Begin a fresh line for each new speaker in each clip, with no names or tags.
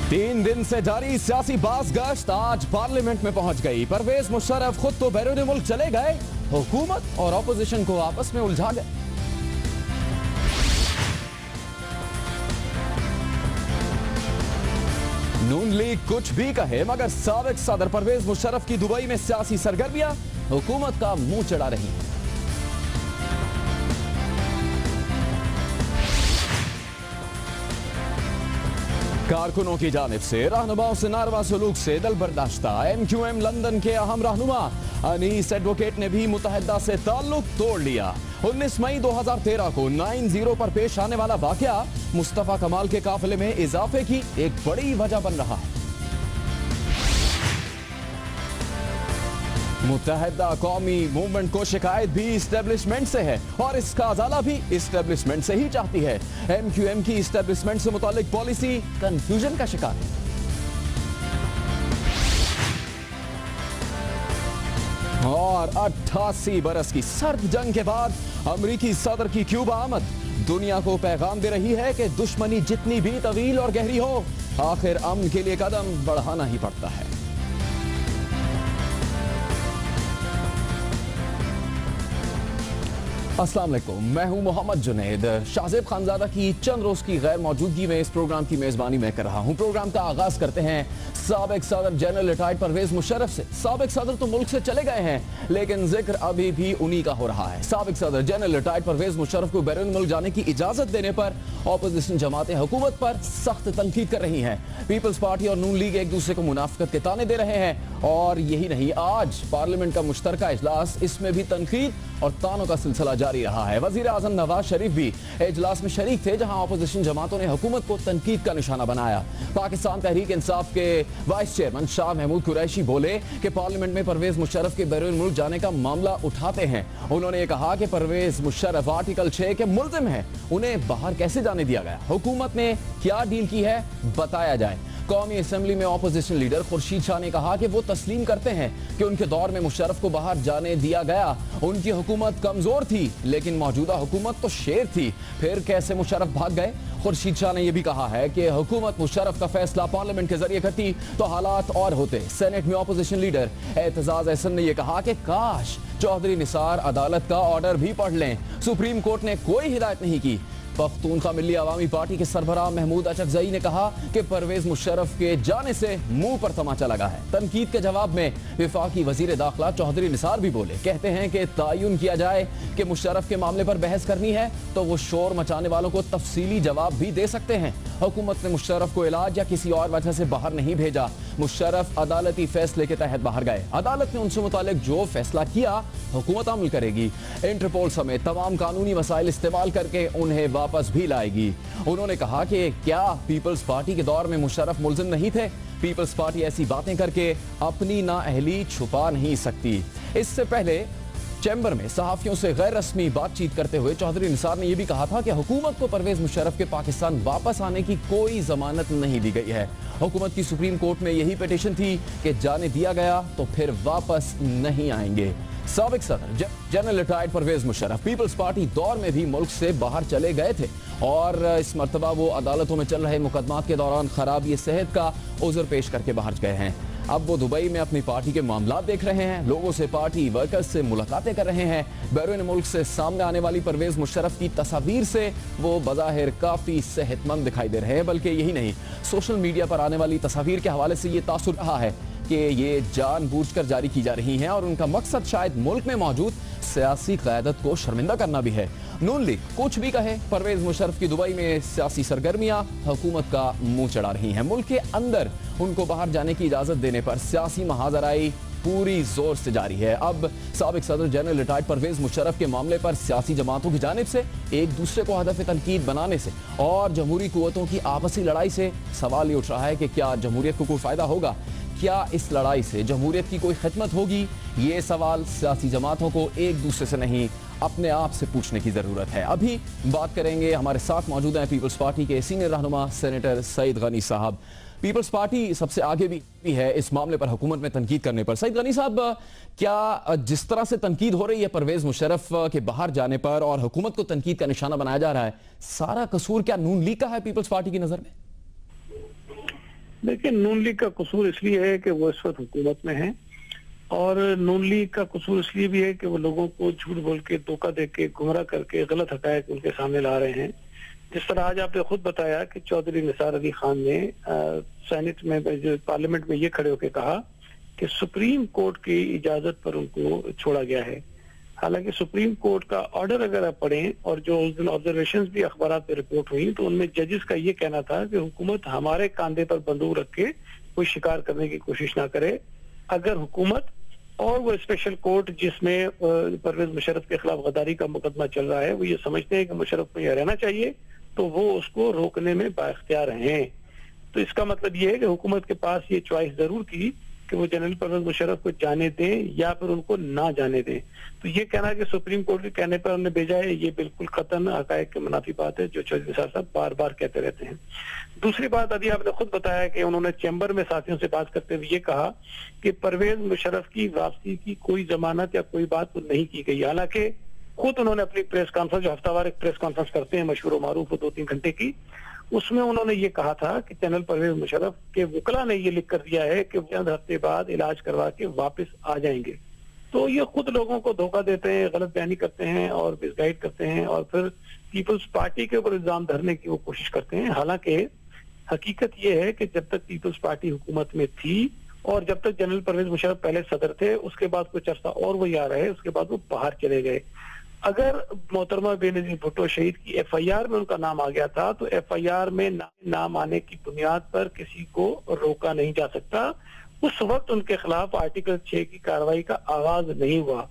3 दिन से जारी सियासी बाज गश्त आज पार्लियामेंट में पहुंच गई। परवेज मुशर्रफ खुद तो बैरून मुल्क चले गए, हुकूमत और ऑपोजिशन को आपस में उलझा गए। नून लीग कुछ भी कहे मगर साबिक सदर परवेज मुशर्रफ की दुबई में सियासी सरगर्मियां हुकूमत का मुंह चढ़ा रही हैं। कारकुनों की जानिब से रहनुमाओं से नारवा सलूक से दल बर्दाश्ता। MQM लंदन के अहम रहनुमा अनीस एडवोकेट ने भी मुत्तहिदा से ताल्लुक तोड़ लिया। 19 मई 2013 को 9-0 पर पेश आने वाला वाकया मुस्तफा कमाल के काफिले में इजाफे की एक बड़ी वजह बन रहा है। मुत्तहिदा कौमी मूवमेंट को शिकायत भी इस्टेब्लिशमेंट से है और इसका अजाला भी इस्टेब्लिशमेंट से ही चाहती है। MQM की इस्टेब्लिशमेंट से मुतालिक पॉलिसी कंफ्यूजन का शिकार है। और 88 बरस की सर्द जंग के बाद अमरीकी सदर की क्यूबा आमद दुनिया को पैगाम दे रही है कि दुश्मनी जितनी भी तवील और गहरी हो, आखिर अमन के लिए कदम बढ़ाना ही पड़ता है। अस्सलाम वालेकुम, मैं हूं मोहम्मद जुनैद। शाहजेब खानजादा की चंद रोज की गैर मौजूदगी में इस प्रोग्राम की मेजबानी मैं कर रहा हूं। प्रोग्राम का आगाज करते हैं साबिक सदर जनरल रिटायर्ड परवेज मुशर्रफ से। साबिक सदर तो मुल्क से चले गए हैं लेकिन जिक्र अभी भी उन्हीं का हो रहा है। साबिक सदर जनरल रिटायर्ड परवेज मुशर्रफ को बैरून मुल्क जाने की इजाजत देने पर ऑपोजिशन जमातें हुकूमत पर सख्त तनकीद कर रही हैं। पीपल्स पार्टी और नून लीग एक दूसरे को मुनाफिकत के ताने दे रहे हैं और यही नहीं, आज पार्लियामेंट का मुश्तरका इजलास, इसमें भी तनकीद और तानों का सिलसिला जारी रहा है। वजीर आजम नवाज शरीफ भी इजलास में शरीक थे जहां ऑपोजिशन जमातों ने हुकूमत को तनकीद का निशाना बनाया। पाकिस्तान तहरीक इंसाफ के वाइस चेयरमैन शाह महमूद कुरैशी बोले कि पार्लियामेंट में परवेज मुशर्रफ के बैरून मुल्क जाने का मामला उठाते हैं। उन्होंने कहा कि परवेज मुशर्रफ आर्टिकल 6 के मुल्जिम हैं, उन्हें बाहर कैसे जाने दिया गया, हुकूमत ने क्या डील की है बताया जाए। कौमी असेंबली में ऑपोजिशन लीडर खुर्शीद शाह ने कहा कि वो तस्लीम करते हैं कि उनके दौर में मुशर्रफ को बाहर जाने दिया गया। उनकी हुकूमत कमजोर थी लेकिन मौजूदा हुकूमत तो शेर थी, फिर कैसे मुशर्रफ भाग गए। खुर्शीद शाह ने यह भी कहा है कि हुकूमत मुशर्रफ का फैसला पार्लियामेंट के जरिए करती तो हालात और होते। सेनेट में ऑपोजिशन लीडर एतजाज अहसन ने यह कहा कि काश चौधरी निसार अदालत का ऑर्डर भी पढ़ लें, सुप्रीम कोर्ट ने कोई हिदायत नहीं की। पख्तूनख्वा मिली अवामी पार्टी के सरबराह महमूद अचकजई ने कहा कि परवेज मुशर्रफ के जाने से मुंह पर तमाचा लगा है। तनकीद के जवाब में विफाकी वजीर दाखिला चौधरी निसार भी बोले, कहते हैं कि तयन किया जाए कि मुशर्रफ के मामले पर बहस करनी है तो वो शोर मचाने वालों को तफसीली जवाब भी दे सकते हैं। हुकूमत ने मुशर्रफ को इलाज या किसी और वजह से बाहर नहीं भेजा। मुशर्रफ अदालती फैसले के तहत बाहर गए। अदालत ने उनसे मुतालिक जो फैसला किया हुकूमत अमल करेगी। इंटरपोल समेत तमाम कानूनी वसाइल इस्तेमाल करके उन्हें वापस भी लाएगी। उन्होंने कहा कि क्या पीपल्स पार्टी के दौर में मुशर्रफ मुल्जिम नहीं थे? पीपल्स पार्टी ऐसी बातें करके अपनी नाअहली छुपा नहीं सकती। इससे पहले चैम्बर में सहाफियों से गैर रस्मी बातचीत करते हुए चौधरी निसार ने यह भी कहा था कि हुकूमत को परवेज मुशर्रफ के पाकिस्तान वापस आने की कोई जमानत नहीं दी गई है। हुकूमत की सुप्रीम कोर्ट में यही पिटीशन थी कि जाने दिया गया तो फिर वापस नहीं आएंगे। साबिक सदर general retired Parvez Musharraf Peoples Party दौर में भी मुल्क से बाहर चले गए थे और इस मरतबा वो अदालतों में चल रहे मुकदमात के दौरान खराबी सेहत का उज़र पेश करके बाहर गए हैं। अब वो दुबई में अपनी पार्टी के मामला देख रहे हैं, लोगों से, पार्टी वर्कर्स से मुलाकातें कर रहे हैं। बैरून मुल्क से सामने आने वाली परवेज मुशर्रफ की तस्वीर से वो बज़ाहिर काफी सेहतमंद दिखाई दे रहे हैं, बल्कि यही नहीं, सोशल मीडिया पर आने वाली तस्वीर के हवाले से ये तासुर रहा है कि ये जानबूझकर जारी की जा रही हैं और उनका मकसद शायद मुल्क में मौजूद सियासी क़यादत को शर्मिंदा करना भी है। नून लीग कुछ भी कहे, परवेज मुशर्रफ की दुबई में सियासी सरगर्मियां हुकूमत का मुंह चढ़ा रही हैं। मुल्क के अंदर उनको बाहर जाने की इजाजत देने पर सियासी महाजराई पूरी जोर से जारी है। अब साबिक सदर जनरल रिटायर्ड परवेज मुशर्रफ के मामले पर सियासी जमातों की जानिब से एक दूसरे को हदफ तनकीद बनाने से और जमहूरी कुव्वतों की आपसी लड़ाई से सवाल ये उठ रहा है कि क्या जमहूरियत को कोई फायदा होगा, क्या इस लड़ाई से जमहूरियत की कोई खिदमत होगी? ये सवाल सियासी जमातों को एक दूसरे से नहीं अपने आप से पूछने की जरूरत है। अभी बात करेंगे, हमारे साथ मौजूद हैं पीपल्स पार्टी के सीनियर रहनुमा सेनेटर सईद गनी साहब। पीपल्स पार्टी सबसे आगे भी है इस मामले पर हुकूमत में तनकीद करने पर। सईद गनी साहब, क्या जिस तरह से तनकीद हो रही है परवेज मुशर्रफ के बाहर जाने पर और हुकूमत को तनकीद का निशाना बनाया जा रहा है, सारा कसूर क्या नून लीग का है पीपल्स पार्टी की नजर में?
देखिए, नून लीग का कसूर इसलिए है कि वो इस वक्त हुकूमत में है, और नून लीग का कसूर इसलिए भी है कि वो लोगों को झूठ बोल के, धोखा दे के, गुमराह करके गलत हकायक उनके सामने ला रहे हैं। जिस तरह आज आपने खुद बताया कि चौधरी निसार अली खान ने सेनेट में, जो पार्लियामेंट में, ये खड़े होकर कहा कि सुप्रीम कोर्ट की इजाजत पर उनको छोड़ा गया है। हालांकि सुप्रीम कोर्ट का ऑर्डर अगर आप पढ़ें, और जो उस दिन ऑब्जर्वेशंस भी अखबार पे रिपोर्ट हुई, तो उनमें जजेस का ये कहना था कि हुकूमत हमारे कांधे पर बंदूक रख के कोई शिकार करने की कोशिश ना करे। अगर हुकूमत और वो स्पेशल कोर्ट जिसमें परवेज मुशर्रफ के खिलाफ गद्दारी का मुकदमा चल रहा है, वो ये समझते हैं कि मुशर्रफ को यह रहना चाहिए, तो वो उसको रोकने में बाइख्तियार हैं। तो इसका मतलब ये है कि हुकूमत के पास ये चॉइस जरूर थी कि वो जनरल परवेज मुशर्रफ को जाने दें या फिर उनको ना जाने दें। तो ये कहना कि सुप्रीम कोर्ट के कहने पर उन्होंने भेजा है, ये बिल्कुल कतन हकायक के मुनाफी बात है, जो चौधरी निसार साहब बार बार कहते रहते हैं। दूसरी बात, अभी आपने खुद बताया कि उन्होंने चैम्बर में साथियों से बात करते हुए ये कहा कि परवेज मुशर्रफ की वापसी की कोई जमानत या कोई बात तो नहीं की गई। हालांकि खुद उन्होंने अपनी प्रेस कॉन्फ्रेंस, जो हफ्तावार एक प्रेस कॉन्फ्रेंस करते हैं मशहूर व मारूफ 2-3 घंटे की, उसमें उन्होंने ये कहा था कि जनरल परवेज मुशर्रफ के वकला ने ये लिख कर दिया है कि चंद हफ्ते बाद इलाज करवा के वापस आ जाएंगे। तो ये खुद लोगों को धोखा देते हैं, गलत बयानी करते हैं और मिसगाइड करते हैं, और फिर पीपल्स पार्टी के ऊपर इल्जाम धरने की वो कोशिश करते हैं। हालांकि हकीकत ये है कि जब तक पीपल्स पार्टी हुकूमत में थी और जब तक जनरल परवेज मुशर्रफ पहले सदर थे, उसके बाद कुछ अर्सा और वही आ रहे, उसके बाद वो बाहर चले गए। अगर मोहतरमा बेनजीर भुट्टो शहीद की एफआईआर में उनका नाम आ गया था, तो एफआईआर में नाम आने की बुनियाद पर किसी को रोका नहीं जा सकता। उस वक्त उनके खिलाफ आर्टिकल 6 की कार्रवाई का आगाज नहीं हुआ।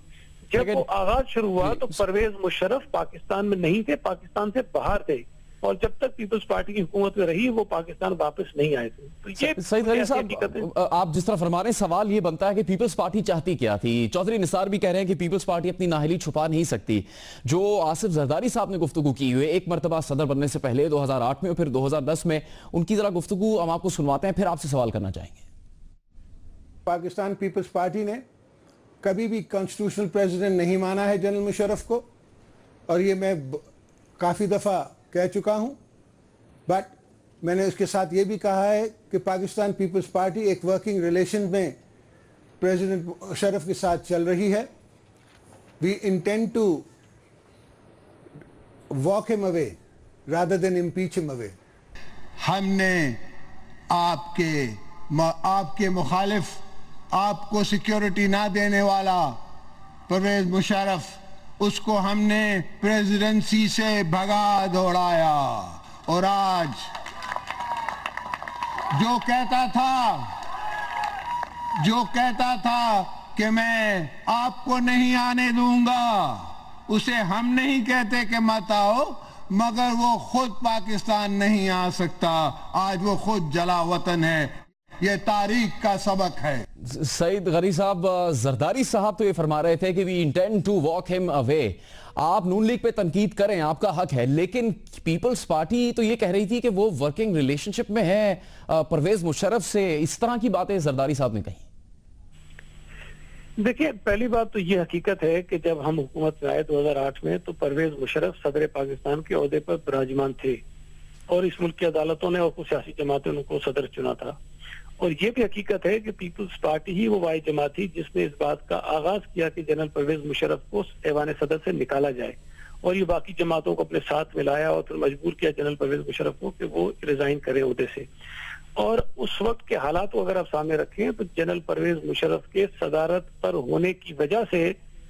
जब वो आगाज शुरू हुआ तो परवेज मुशर्रफ पाकिस्तान में नहीं थे, पाकिस्तान से बाहर थे, और जब तक पीपल्स पार्टी की हुकूमत में रही वो पाकिस्तान वापस नहीं आए थे। तो ये
सईद गनी साहब, आप जिस तरह फरमा रहे हैं, सवाल ये बनता है कि पीपल्स पार्टी चाहती क्या थी। चौधरी निसार भी कह रहे हैं कि पीपल्स पार्टी अपनी नाअहली छुपा नहीं सकती। जो आसिफ जरदारी साहब ने गुफ्तगू की हुई एक मरतबा सदर बनने से पहले 2008 में और फिर 2010 में, उनकी जरा गुफ्तगू हम आपको सुनवाते हैं, फिर आपसे सवाल करना चाहेंगे।
पाकिस्तान पीपल्स पार्टी ने कभी भी कॉन्स्टिट्यूशनल प्रेसिडेंट नहीं माना है जनरल मुशर्रफ को, और ये मैं काफ़ी दफ़ा कह चुका हूं। बट मैंने उसके साथ ये भी कहा है कि पाकिस्तान पीपल्स पार्टी एक वर्किंग रिलेशन में प्रेसिडेंट मुशर्रफ के साथ चल रही है। We intend to walk him away rather than impeach him away.
हमने आपके मुखालिफ, आपको सिक्योरिटी ना देने वाला परवेज मुशर्रफ, उसको हमने प्रेसिडेंसी से भगा दौड़ाया, और आज जो कहता था कि मैं आपको नहीं आने दूंगा, उसे हम नहीं कहते कि मत आओ, मगर वो खुद पाकिस्तान नहीं आ सकता। आज वो खुद जला वतन है। ये तारीख का सबक है।
सईद गनी साहब, जरदारी साहब तो ये फरमा रहे थे कि we intend to walk him away. आप नून लीग पे तनकीद करें, आपका हक है, लेकिन पीपल्स पार्टी तो ये कह रही थी कि वो वर्किंग रिलेशनशिप में है परवेज मुशर्रफ से। इस तरह की बातें जरदारी साहब ने कही।
देखिए, पहली बात तो ये हकीकत है कि जब हम हुकूमत में आए 2008 में, तो परवेज मुशर्रफ सदर पाकिस्तान के ओहदे पर विराजमान थे, और इस मुल्क की अदालतों ने और कुछ सियासी जमातों ने उनको सदर चुना था। और ये भी हकीकत है कि पीपल्स पार्टी ही वो वाहिद जमात थी जिसने इस बात का आगाज किया कि जनरल परवेज मुशर्रफ को ऐवान सदर से निकाला जाए, और ये बाकी जमातों को अपने साथ मिलाया और फिर मजबूर किया जनरल परवेज मुशर्रफ को कि वो रिजाइन करें ओहदे से। और उस वक्त के हालात को अगर आप सामने रखें तो जनरल परवेज मुशर्रफ के सदारत पर होने की वजह से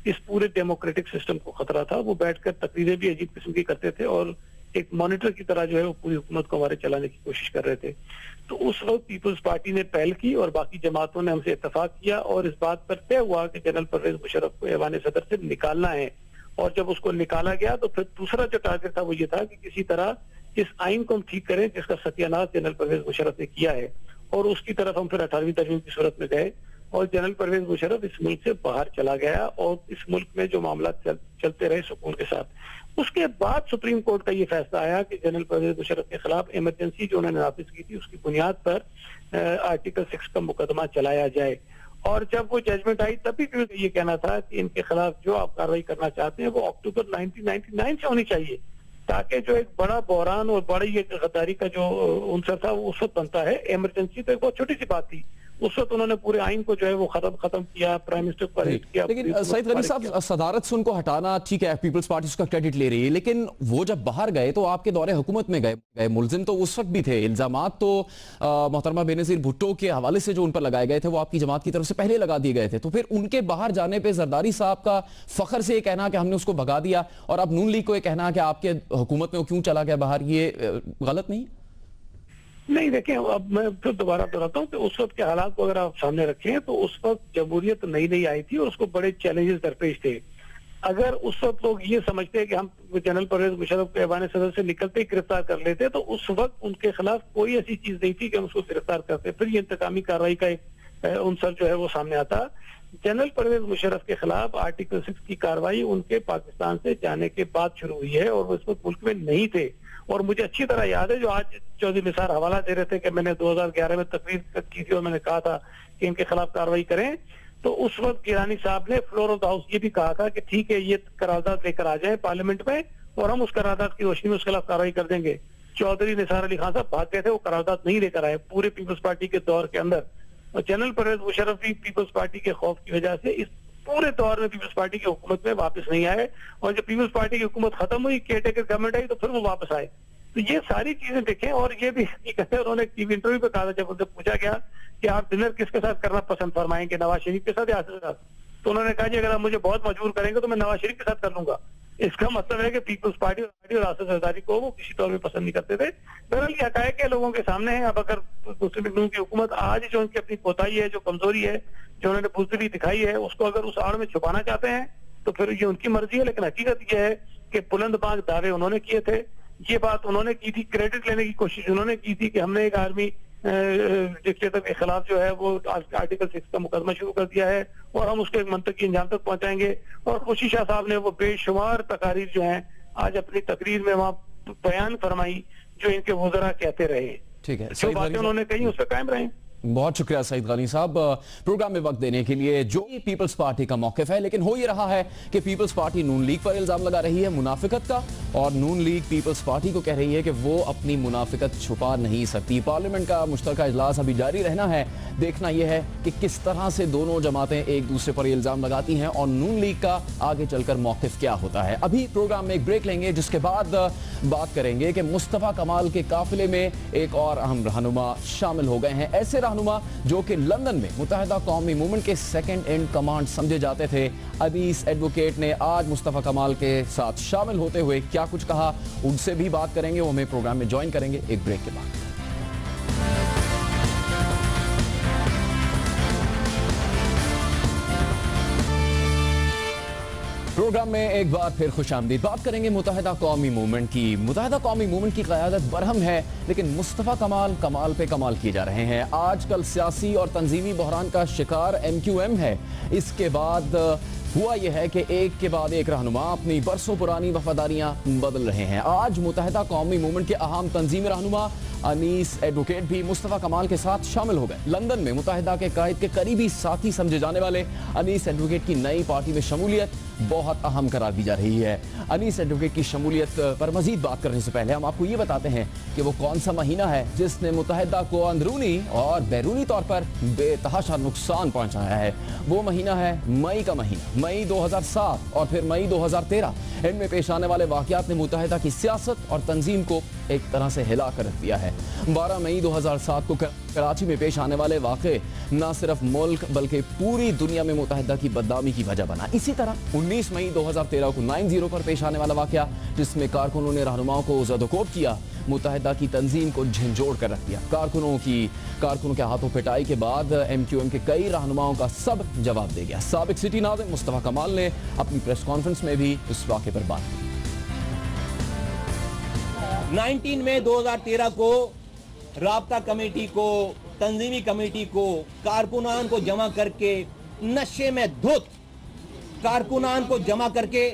इस पूरे डेमोक्रेटिक सिस्टम को खतरा था। वो बैठकर तकरीरें भी अजीब किस्म की करते थे और एक मॉनिटर की तरह जो है वो पूरी हुकूमत को हमारे चलाने की कोशिश कर रहे थे। तो उस वक्त पीपल्स पार्टी ने पहल की और बाकी जमातों ने हमसे इत्तेफाक किया, और इस बात पर तय हुआ कि जनरल परवेज मुशर्रफ को ऐवान सदर से निकालना है। और जब उसको निकाला गया तो फिर दूसरा जो टारगेट था वो ये था कि किसी तरह इस आइन को हम ठीक करें जिसका सत्यानाश जनरल परवेज मुशर्रफ ने किया है, और उसकी तरफ हम फिर 18वीं तरमीम की सूरत में गए, और जनरल परवेज मुशर्रफ इस मुल्क से बाहर चला गया और इस मुल्क में जो मामला चलते रहे सुकून के साथ। उसके बाद सुप्रीम कोर्ट का ये फैसला आया कि जनरल परवेज मुशर्रफ के खिलाफ इमरजेंसी जो उन्होंने नाफिज की थी उसकी बुनियाद पर आर्टिकल 6 का मुकदमा चलाया जाए। और जब वो जजमेंट आई तब भी ये कहना था कि इनके खिलाफ जो आप कार्रवाई करना चाहते हैं वो अक्टूबर 1999 से होनी चाहिए, ताकि जो एक बड़ा बहरान और बड़ी एक गद्दारी का जो उनसर था वो उस वक्त बनता है। इमरजेंसी तो एक बहुत छोटी सी बात थी, उस वक्त उन्होंने पूरे आइन को जो है वो खत्म किया, प्राइम मिनिस्टर को अरेस्ट किया।
लेकिन सईद गनी साहब, सदारत से उनको हटाना ठीक है, पीपल्स पार्टी उसका क्रेडिट ले रही है, लेकिन वो जब बाहर गए तो आपके दौरे हुकूमत में गए, मुलजिम तो उस वक्त भी थे, इल्जामात तो मोहतरमा बेनजीर भुट्टो के हवाले से जो उन पर लगाए गए थे वो आपकी जमात की तरफ से पहले लगा दिए गए थे। तो फिर उनके बाहर जाने पर जरदारी साहब का फखर से कहना कि हमने उसको भगा दिया, और अब नून लीग को यह कहना कि आपके हुकूमत में वो क्यों चला गया बाहर, ये गलत नहीं?
नहीं, देखें, अब मैं फिर दोबारा दोहराता हूँ कि उस वक्त के हालात को अगर आप सामने रखें तो उस वक्त जमहूरियत नई आई थी और उसको बड़े चैलेंजेस दरपेश थे। अगर उस वक्त लोग ये समझते हैं कि हम जनरल परवेज मुशर्रफ को ऐवान सदर से निकलते ही गिरफ्तार कर लेते, तो उस वक्त उनके खिलाफ कोई ऐसी चीज नहीं थी कि हम उसको गिरफ्तार करते, फिर ये इंतकामी कार्रवाई का एक उनसर जो है वो सामने आता। जनरल परवेज मुशर्रफ के खिलाफ आर्टिकल 6 की कार्रवाई उनके पाकिस्तान से जाने के बाद शुरू हुई है और वो इस वक्त मुल्क में नहीं थे। और मुझे अच्छी तरह याद है, जो आज चौधरी निसार हवाला दे रहे थे कि मैंने 2011 में तकरीर की थी और मैंने कहा था कि इनके खिलाफ कार्रवाई करें, तो उस वक्त गिलानी साहब ने फ्लोर ऑफ द हाउस ये भी कहा था कि ठीक है, ये करारदाद लेकर आ जाए पार्लियामेंट में और हम उस करारदाद की रोशनी में उसके खिलाफ कार्रवाई कर देंगे। चौधरी निसार अली खान साहब भाग गए थे, वो करारदाद नहीं लेकर आए पूरे पीपल्स पार्टी के दौर के अंदर। और जनरल परवेज मुशर्रफ भी पीपल्स पार्टी के खौफ की वजह से इस पूरे दौर में पीपल्स पार्टी की हुकूमत में वापस नहीं आए, और जब पीपल्स पार्टी की हुकूमत खत्म हुई, केयरटेकर गवर्नमेंट आई, तो फिर वो वापस आए। तो ये सारी चीजें देखें, और ये भी हकीकत है, उन्होंने टीवी इंटरव्यू पे कहा था जब उनसे पूछा गया कि आप डिनर किसके साथ करना पसंद फरमाएंगे, नवाज शरीफ के साथ या आसिफ के साथ, तो उन्होंने कहा जी अगर आप मुझे बहुत मजबूर करेंगे तो मैं नवाज शरीफ के साथ कर लूंगा। इसका मतलब है कि पीपल्स पार्टी और आसिफ जरदारी को वो किसी तौर में पसंद नहीं करते थे। बहरहाल ये हकायक है, लोगों के सामने है। अब अगर मुस्लिम लीग नून की हुकूमत आज जो उनकी अपनी कोताही है, जो कमजोरी है, जो उन्होंने बुज़दिली दिखाई है, उसको अगर उस आड़ में छुपाना चाहते हैं तो फिर ये उनकी मर्जी है। लेकिन हकीकत यह है कि बुलंद बांग दावे उन्होंने किए थे, ये बात उन्होंने की थी, क्रेडिट लेने की कोशिश उन्होंने की थी कि हमने एक आर्मी डिक्टेटर के खिलाफ जो है वो आर्टिकल 6 का मुकदमा शुरू कर दिया है और हम उसको एक मंतकी अंजाम तक पहुंचाएंगे। और खुशी शाह साहब ने वो बेशुमार तकारीर जो हैं आज अपनी तकरीर में वहाँ बयान फरमाई, जो इनके वज़रा कहते रहे।
ठीक है,
जो बातें उन्होंने कही उस पर कायम रहे।
बहुत शुक्रिया सईद गनी साहब प्रोग्राम में वक्त देने के लिए। जो पीपल्स पार्टी का मौक़िफ़ है, लेकिन हो ये रहा है कि पीपल्स पार्टी नून लीग पर इल्जाम लगा रही है मुनाफिकत का, और नून लीग पीपल्स पार्टी को कह रही है कि वो अपनी मुनाफिकत छुपा नहीं सकती। पार्लियामेंट का मुश्तरका इजलास अभी जारी रहना है, देखना यह है कि किस तरह से दोनों जमातें एक दूसरे पर इल्जाम लगाती हैं और नून लीग का आगे चलकर मौक़िफ़ क्या होता है। अभी प्रोग्राम में एक ब्रेक लेंगे, जिसके बाद बात करेंगे कि मुस्तफ़ा कमाल के काफिले में एक और अहम रहनुमा शामिल हो गए हैं, ऐसे रहनुमा जो कि लंदन में मुत्तहिदा कौमी मूवमेंट के सेकंड इन कमांड समझे जाते थे। अनीस एडवोकेट ने आज मुस्तफ़ा कमाल के साथ शामिल होते हुए क्या कुछ कहा, उनसे भी बात करेंगे। वो हमें प्रोग्राम में ज्वाइन करेंगे एक ब्रेक के बाद। प्रोग्राम में एक बार फिर खुशामदीद। बात करेंगे मुत्तहिदा कौमी मूवमेंट की। मुत्तहिदा कौमी मूवमेंट की क़यादत बरहम है, लेकिन मुस्तफ़ा कमाल कमाल पे कमाल किए जा रहे हैं। आजकल सियासी और तंजीमी बहरान का शिकार MQM है। इसके बाद हुआ यह है कि एक के बाद एक रहनुमा अपनी बरसों पुरानी वफादारियां बदल रहे हैं। आज मुत्तहिदा कौमी मूवमेंट के अहम तंजीमी रहनुमा अनीस एडवोकेट भी मुस्तफ़ा कमाल के साथ शामिल हो गए। लंदन में मुत्तहिदा के कायद के करीबी साथी समझे जाने वाले अनीस एडवोकेट की नई पार्टी में शमूलियत बहुत अहम करार दी जा रही है। अनीस एडवोकेट की शमूलियत पर मजीद बात करने से पहले हम आपको ये बताते हैं कि वो कौन सा महीना है जिसने मुत्तहिदा को अंदरूनी और बैरूनी तौर पर बेतहाशा नुकसान पहुंचाया है। वो महीना है मई का महीना, मई 2007 और फिर मई 2013। इनमें पेश आने वाले वाक़यात ने मुत्तहिदा की सियासत और तंजीम को एक तरह से हिला कर रख दिया है। 12 मई 2007 को कराची में पेश आने वाले वाक़े न सिर्फ मुल्क बल्कि पूरी दुनिया में मुत्तहिदा की बदनामी की वजह बना। इसी तरह 19 मई 2013 को 9-0 पर पेश आने वाला वाक़या, जिसमें कारकुनों ने रहनुमाओं को ज़दोकोब किया, मुत्तहिदा की तंजीम को झंझोड़ कर रख दिया। कारकुनों के हाथों पिटाई के बाद MQM के कई रहनुमाओं का सब जवाब दे गया। साबिक सिटी नाज़िम मुस्तफ़ा कमाल ने अपनी प्रेस कॉन्फ्रेंस में भी इस वाक़े पर बात की।
19 मई 2013 को राब्ता कमेटी को, तंजीमी कमेटी को, कारकुनान को जमा करके नशे में धुत कारकुनान को जमा करके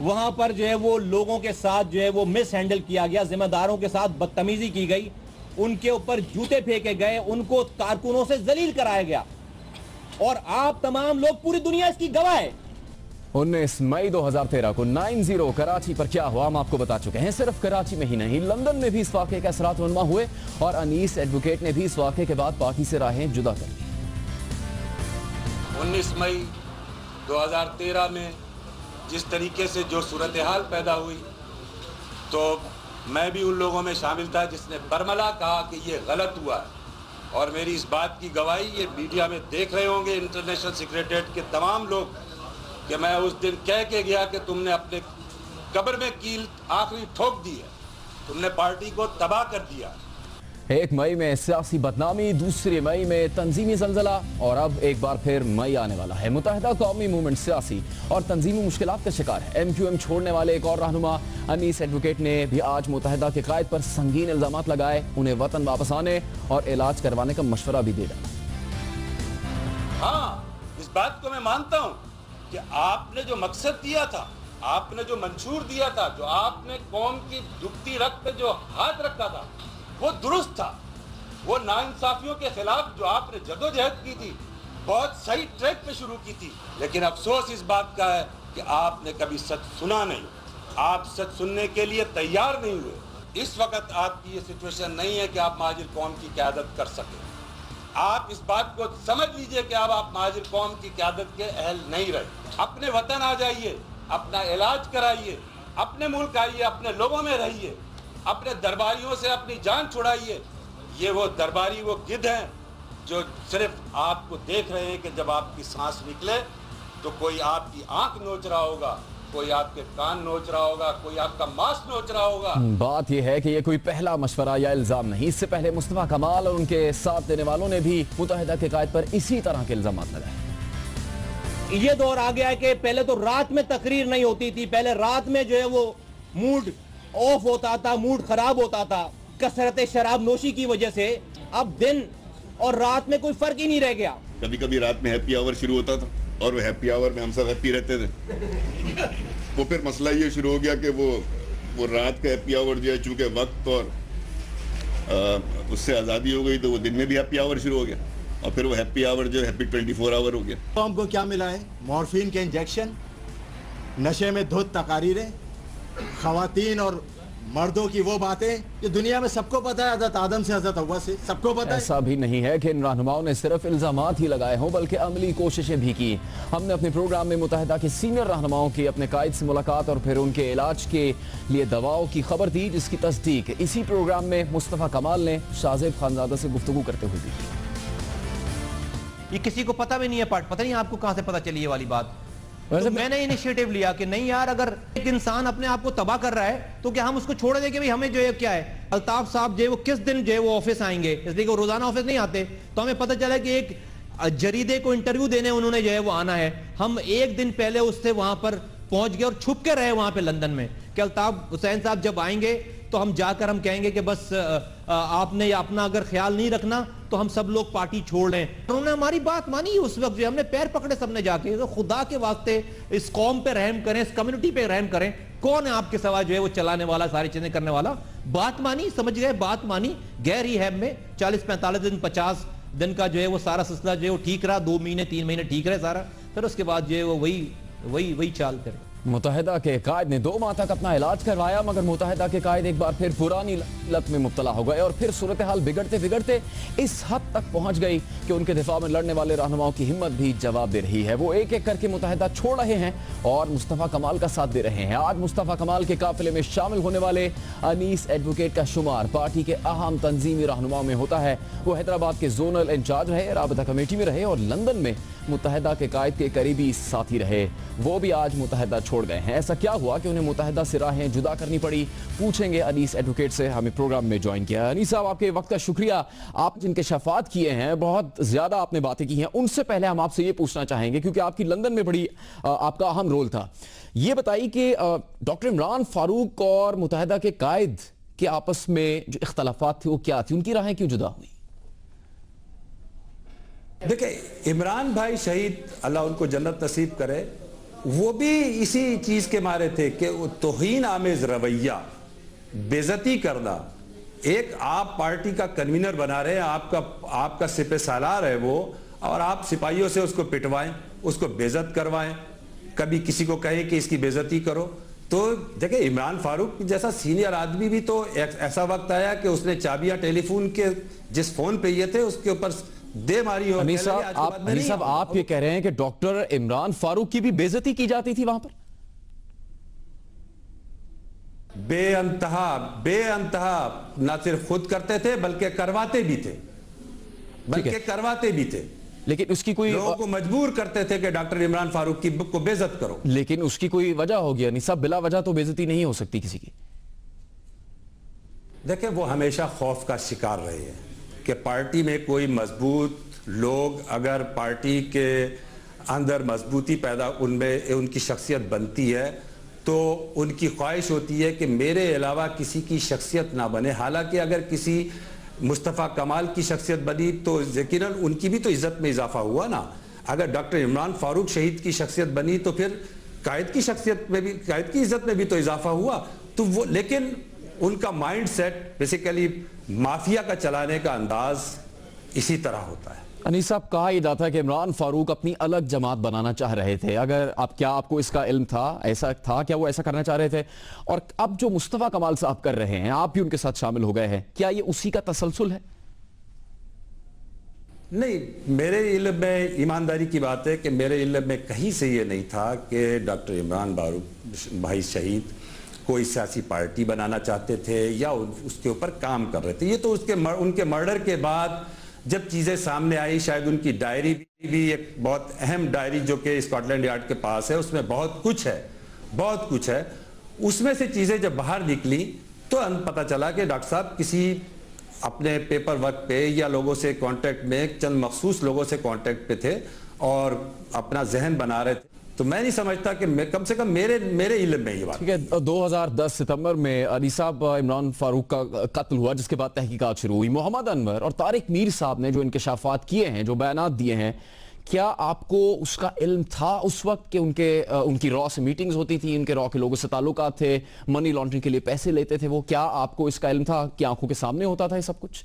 वहां पर जो है वो लोगों के साथ जो है वो मिस हैंडल किया गया, जिम्मेदारों के साथ बदतमीजी की गई, उनके ऊपर जूते फेंके गए, उनको कारकुनों से जलील कराया गया, और आप तमाम लोग, पूरी दुनिया इसकी गवाह है।
19 मई 2013 को 9-0 कराची पर क्या हुआ हम आपको बता चुके हैं। सिर्फ कराची में ही नहीं, लंदन में भी इस वाक़े के असरात रनुमा हुए और अनीस एडवोकेट ने भी इस वाक़े के बाद पार्टी से राहें जुदा कर दी।
19 मई 2013 में जिस तरीके से जो सूरत हाल पैदा हुई, तो मैं भी उन लोगों में शामिल था जिसने बरमला कहा कि ये गलत हुआ है। और मेरी इस बात की गवाही ये मीडिया में देख रहे होंगे इंटरनेशनल सेक्रेटरीट के तमाम लोग कि मैं उस दिन कह के गया कि तुमने अपने कब्र में कील आखिरी ठोक दी है, तुमने पार्टी को तबाह कर दिया।
1 मई में सियासी बदनामी, 2 मई में तंजीमी जलजला और अब एक बार फिर मई आने वाला है। मुत्तहिदा कौमी मूवमेंट सियासी और तंजीमी मुश्किलात का शिकार है। MQM छोड़ने वाले एक और रहनुमा अनीस एडवोकेट ने भी आज मुत्तहिदा के कायद पर संगीन इल्जामात लगाए, उन्हें वतन वापस आने और इलाज करवाने का मशवरा भी दे डाला।
हाँ, इस बात को मैं मानता हूँ कि आपने जो मकसद दिया था, आपने जो मंशूर दिया था, जो आपने कौम की दुखती रख पे जो हाथ रखा था, वो दुरुस्त था। वो नाइंसाफियों के खिलाफ जो आपने जदोजहद की थी, बहुत सही ट्रैक पे शुरू की थी। लेकिन अफसोस इस बात का है कि आपने कभी सच सुना नहीं, आप सच सुनने के लिए तैयार नहीं हुए। इस वक्त आपकी ये सिचुएशन नहीं है कि आप महाजिर कौम की क़यादत कर सकें। आप इस बात को समझ लीजिए कि अब आप महाजिर कौम की क़यादत के अहल नहीं रहे। अपने वतन आ जाइए, अपना इलाज कराइए, अपने मुल्क आइए, अपने लोगों में रहिए, अपने दरबारियों से अपनी जान छुड़ाइए। ये वो दरबारी, वो गिद्ध हैं जो सिर्फ आपको देख रहे हैं कि जब आपकी सांस निकले तो कोई आपकी आंख नोच रहा होगा, कोई आपके कान नोच रहा होगा, कोई आपका मांस नोच रहा होगा।
बात यह है कि ये कोई पहला मशवरा या इल्जाम नहीं। इससे पहले मुस्तफा कमाल और उनके साथ देने वालों ने भी मुत्तहिदा के कायद पर इसी तरह के इल्जाम लगाए।
ये दौर आ गया है कि पहले तो रात में तकरीर नहीं होती थी, पहले रात में जो है वो मूड ऑफ होता था, मूड खराब होता था कसरत शराब नोशी की वजह से। अब दिन और रात में कोई फर्क ही नहीं रह गया।
कभी कभी रात में हैप्पी आवर शुरू होता था और वो हैप्पी आवर में हम सब हैप्पी रहते थे। वो फिर मसला ये शुरू हो गया कि वो रात का हैप्पी आवर जो है चूंकि वक्त और उससे आज़ादी हो गई, तो वो दिन में भी हैप्पी आवर शुरू हो गया और फिर वो हैप्पी आवर जो हैप्पी 24 आवर हो गया।
तो हमको क्या मिला है? मॉर्फिन के इंजेक्शन, नशे में धुत तकारीरें, खवातीन और मर्दों की वो बातें जो दुनिया में सबको पता है, हज़रत आदम से हज़रत हव्वा से सबको पता है।
ऐसा भी नहीं है कि इन रहनुमाओं ने सिर्फ इल्जामात ही लगाए हों, बल्कि अमली कोशिशें भी की। हमने अपने प्रोग्राम में मुत्तहिदा के सीनियर रहनुमाओं की अपने कायद से मुलाकात और फिर उनके इलाज के लिए दवाओं की खबर दी, जिसकी तस्दीक इसी प्रोग्राम में मुस्तफा कमाल ने शाहजेब खानजादा से गुफ्तगू करते हुए दी।
ये किसी को पता भी नहीं है, पता नहीं आपको कहां से पता चली ये वाली बात। तो मैंने इनिशिएटिव लिया कि नहीं यार, अगर एक इंसान अपने आप को तबाह कर रहा है तो क्या हम उसको छोड़ दें कि भाई हमें जो है क्या है। अल्ताफ साहब जो है वो किस दिन जो है वो ऑफिस आएंगे, इसलिए कि वो रोजाना ऑफिस नहीं आते, तो हमें पता चला कि एक जरीदे को इंटरव्यू देने उन्होंने जो है वो आना है। हम एक दिन पहले उससे वहां पर पहुंच गए और छुप के रहे वहां पे लंदन में कि अल्ताफ हुसैन साहब जब आएंगे तो हम जाकर हम कहेंगे कि बस आपने अपना अगर ख्याल नहीं रखना तो हम सब लोग पार्टी छोड़ रहे हैं। उन्होंने हमारी बात मानी। उस वक्त जो हमने पैर पकड़े सबने जाके, तो खुदा के वास्ते इस कौम पे रहम करें, इस कम्युनिटी पे रहम करें। कौन है आपके सवा जो है वो चलाने वाला, सारी चीजें करने वाला? बात मानी, समझ गए, बात मानी। गैर ही हैब में 40-45 दिन 50 दिन का जो है वो सारा सिलसिला जो है वो ठीक रहा, 2 महीने 3 महीने ठीक रहे सारा, फिर उसके बाद जो है वो वही चाल करे।
मुत्तहिदा के कायद ने 2 माह तक अपना इलाज करवाया, मगर मुत्तहिदा के कायद एक बार फिर पुरानी लत में मुब्तला हो गए और फिर सूरत हाल बिगड़ते बिगड़ते इस हद तक पहुंच गई कि उनके दिफा में लड़ने वाले रहनुमाओं की हिम्मत भी जवाब दे रही है। वो एक एक करके मुत्तहिदा छोड़ रहे हैं और मुस्तफा कमाल का साथ दे रहे हैं। आज मुस्तफा कमाल के काफिले में शामिल होने वाले अनीस एडवोकेट का शुमार पार्टी के अहम तंजीमी रहनुमाओं में होता है। वो हैदराबाद के जोनल इंचार्ज रहे, राबता कमेटी में रहे और लंदन में मुत्तहिदा के कायद के करीबी साथी रहे। वो भी आज मुत्तहिदा छोड़ गए हैं। ऐसा क्या हुआ कि उन्हें मुत्तहिदा से राहें जुदा करनी पड़ी? पूछेंगे अनीस एडवोकेट से। हमें प्रोग्राम में ज्वाइन किया। अनीस साहब, आपके वक्त का शुक्रिया। आप जिनके शफात किए हैं, बहुत ज्यादा आपने बातें की हैं, उनसे पहले हम आपसे ये पूछना चाहेंगे, क्योंकि आपकी लंदन में बड़ी आपका अहम रोल था। ये बताइए कि डॉक्टर इमरान फारूक और मुत्तहिदा के कायद के आपस में जो इख्तलाफात थे वो क्या थी? उनकी राहें क्यों जुदा हुई?
देखिए, इमरान भाई शहीद, अल्लाह उनको जन्नत नसीब करे, वो भी इसी चीज के मारे थे कि तौहीन आमेज रवैया, बेइज्जती करना। एक आप पार्टी का कन्वीनर बना रहे हैं, आपका सिपह सालार है वो, और आप सिपाहियों से उसको पिटवाएं, उसको बेइज्जत करवाएं, कभी किसी को कहे कि इसकी बेइज्जती करो। तो देखिए, इमरान फारूक जैसा सीनियर आदमी भी तो ऐसा वक्त आया कि उसने चाबियां टेलीफोन के जिस फोन पे ये थे उसके ऊपर दे मारी हो।
अनीस साहब, आप ये कह रहे हैं कि डॉक्टर इमरान फारूक की भी बेइज्जती की जाती थी वहां पर?
बेअंतहा ना सिर्फ खुद करते थे बल्कि करवाते भी थे, लेकिन उसकी कोई लोगों को मजबूर करते थे कि डॉक्टर इमरान फारूक की बुक को बेइज्जत करो।
लेकिन उसकी कोई वजह होगी अनीस साहब, बिला वजह तो बेइज्जती नहीं हो सकती किसी की।
देखिए, वो हमेशा खौफ का शिकार रहे हैं कि पार्टी में कोई मजबूत लोग अगर पार्टी के अंदर मजबूती पैदा उनमें उनकी शख्सियत बनती है तो उनकी ख्वाहिश होती है कि मेरे अलावा किसी की शख्सियत ना बने। हालांकि अगर किसी मुस्तफ़ा कमाल की शख्सियत बनी तो यकीनन उनकी भी तो इज्जत में इजाफा हुआ ना। अगर डॉक्टर इमरान फारूक शहीद की शख्सियत बनी तो फिर कायद की शख्सियत में भी, कायद की इज्जत में भी तो इजाफा हुआ। तो वो, लेकिन उनका माइंड सेट बेसिकली माफिया का चलाने का अंदाज इसी तरह होता है।
अनीस साहब, कहा यह जाता है कि इमरान फारूक अपनी अलग जमात बनाना चाह रहे थे। अगर आपको इसका इल्म था, ऐसा था क्या वो ऐसा करना चाह रहे थे? और अब जो मुस्तफ़ा कमाल साहब कर रहे हैं, आप भी उनके साथ शामिल हो गए हैं, क्या ये उसी का तसलसल है?
नहीं, मेरे इल्म में ईमानदारी की बात है कि मेरे इल्म में कहीं से ये नहीं था कि डॉक्टर इमरान फारूक भाई शहीद कोई सियासी पार्टी बनाना चाहते थे या उसके ऊपर काम कर रहे थे। ये तो उनके मर्डर के बाद जब चीजें सामने आई, शायद उनकी डायरी भी एक बहुत अहम डायरी जो कि स्कॉटलैंड यार्ड के पास है, उसमें बहुत कुछ है। उसमें से चीजें जब बाहर निकली तो पता चला कि डॉक्टर साहब किसी अपने पेपर वर्क पे या लोगों से कांटेक्ट में, चंद मखसूस लोगों से कांटेक्ट पे थे और अपना जहन बना रहे थे। तो मैं नहीं समझता कि कम से कम मेरे इल्म में ये बात।
ठीक है, 2010 सितंबर में अली साहब इमरान फारूक का कत्ल हुआ, जिसके बाद तहकीकात शुरू हुई। मोहम्मद अनवर और तारिक मीर साहब ने जो इंकशाफात किए हैं, जो बयानात दिए हैं, क्या आपको उसका इल्म था उस वक्त कि उनकी रॉ से मीटिंग्स होती थी, उनके रॉ के लोगों से ताल्लुकात थे, मनी लॉन्ड्रिंग के लिए पैसे लेते थे वो? क्या आपको इसका इल्म था कि आंखों के सामने होता था ये सब कुछ?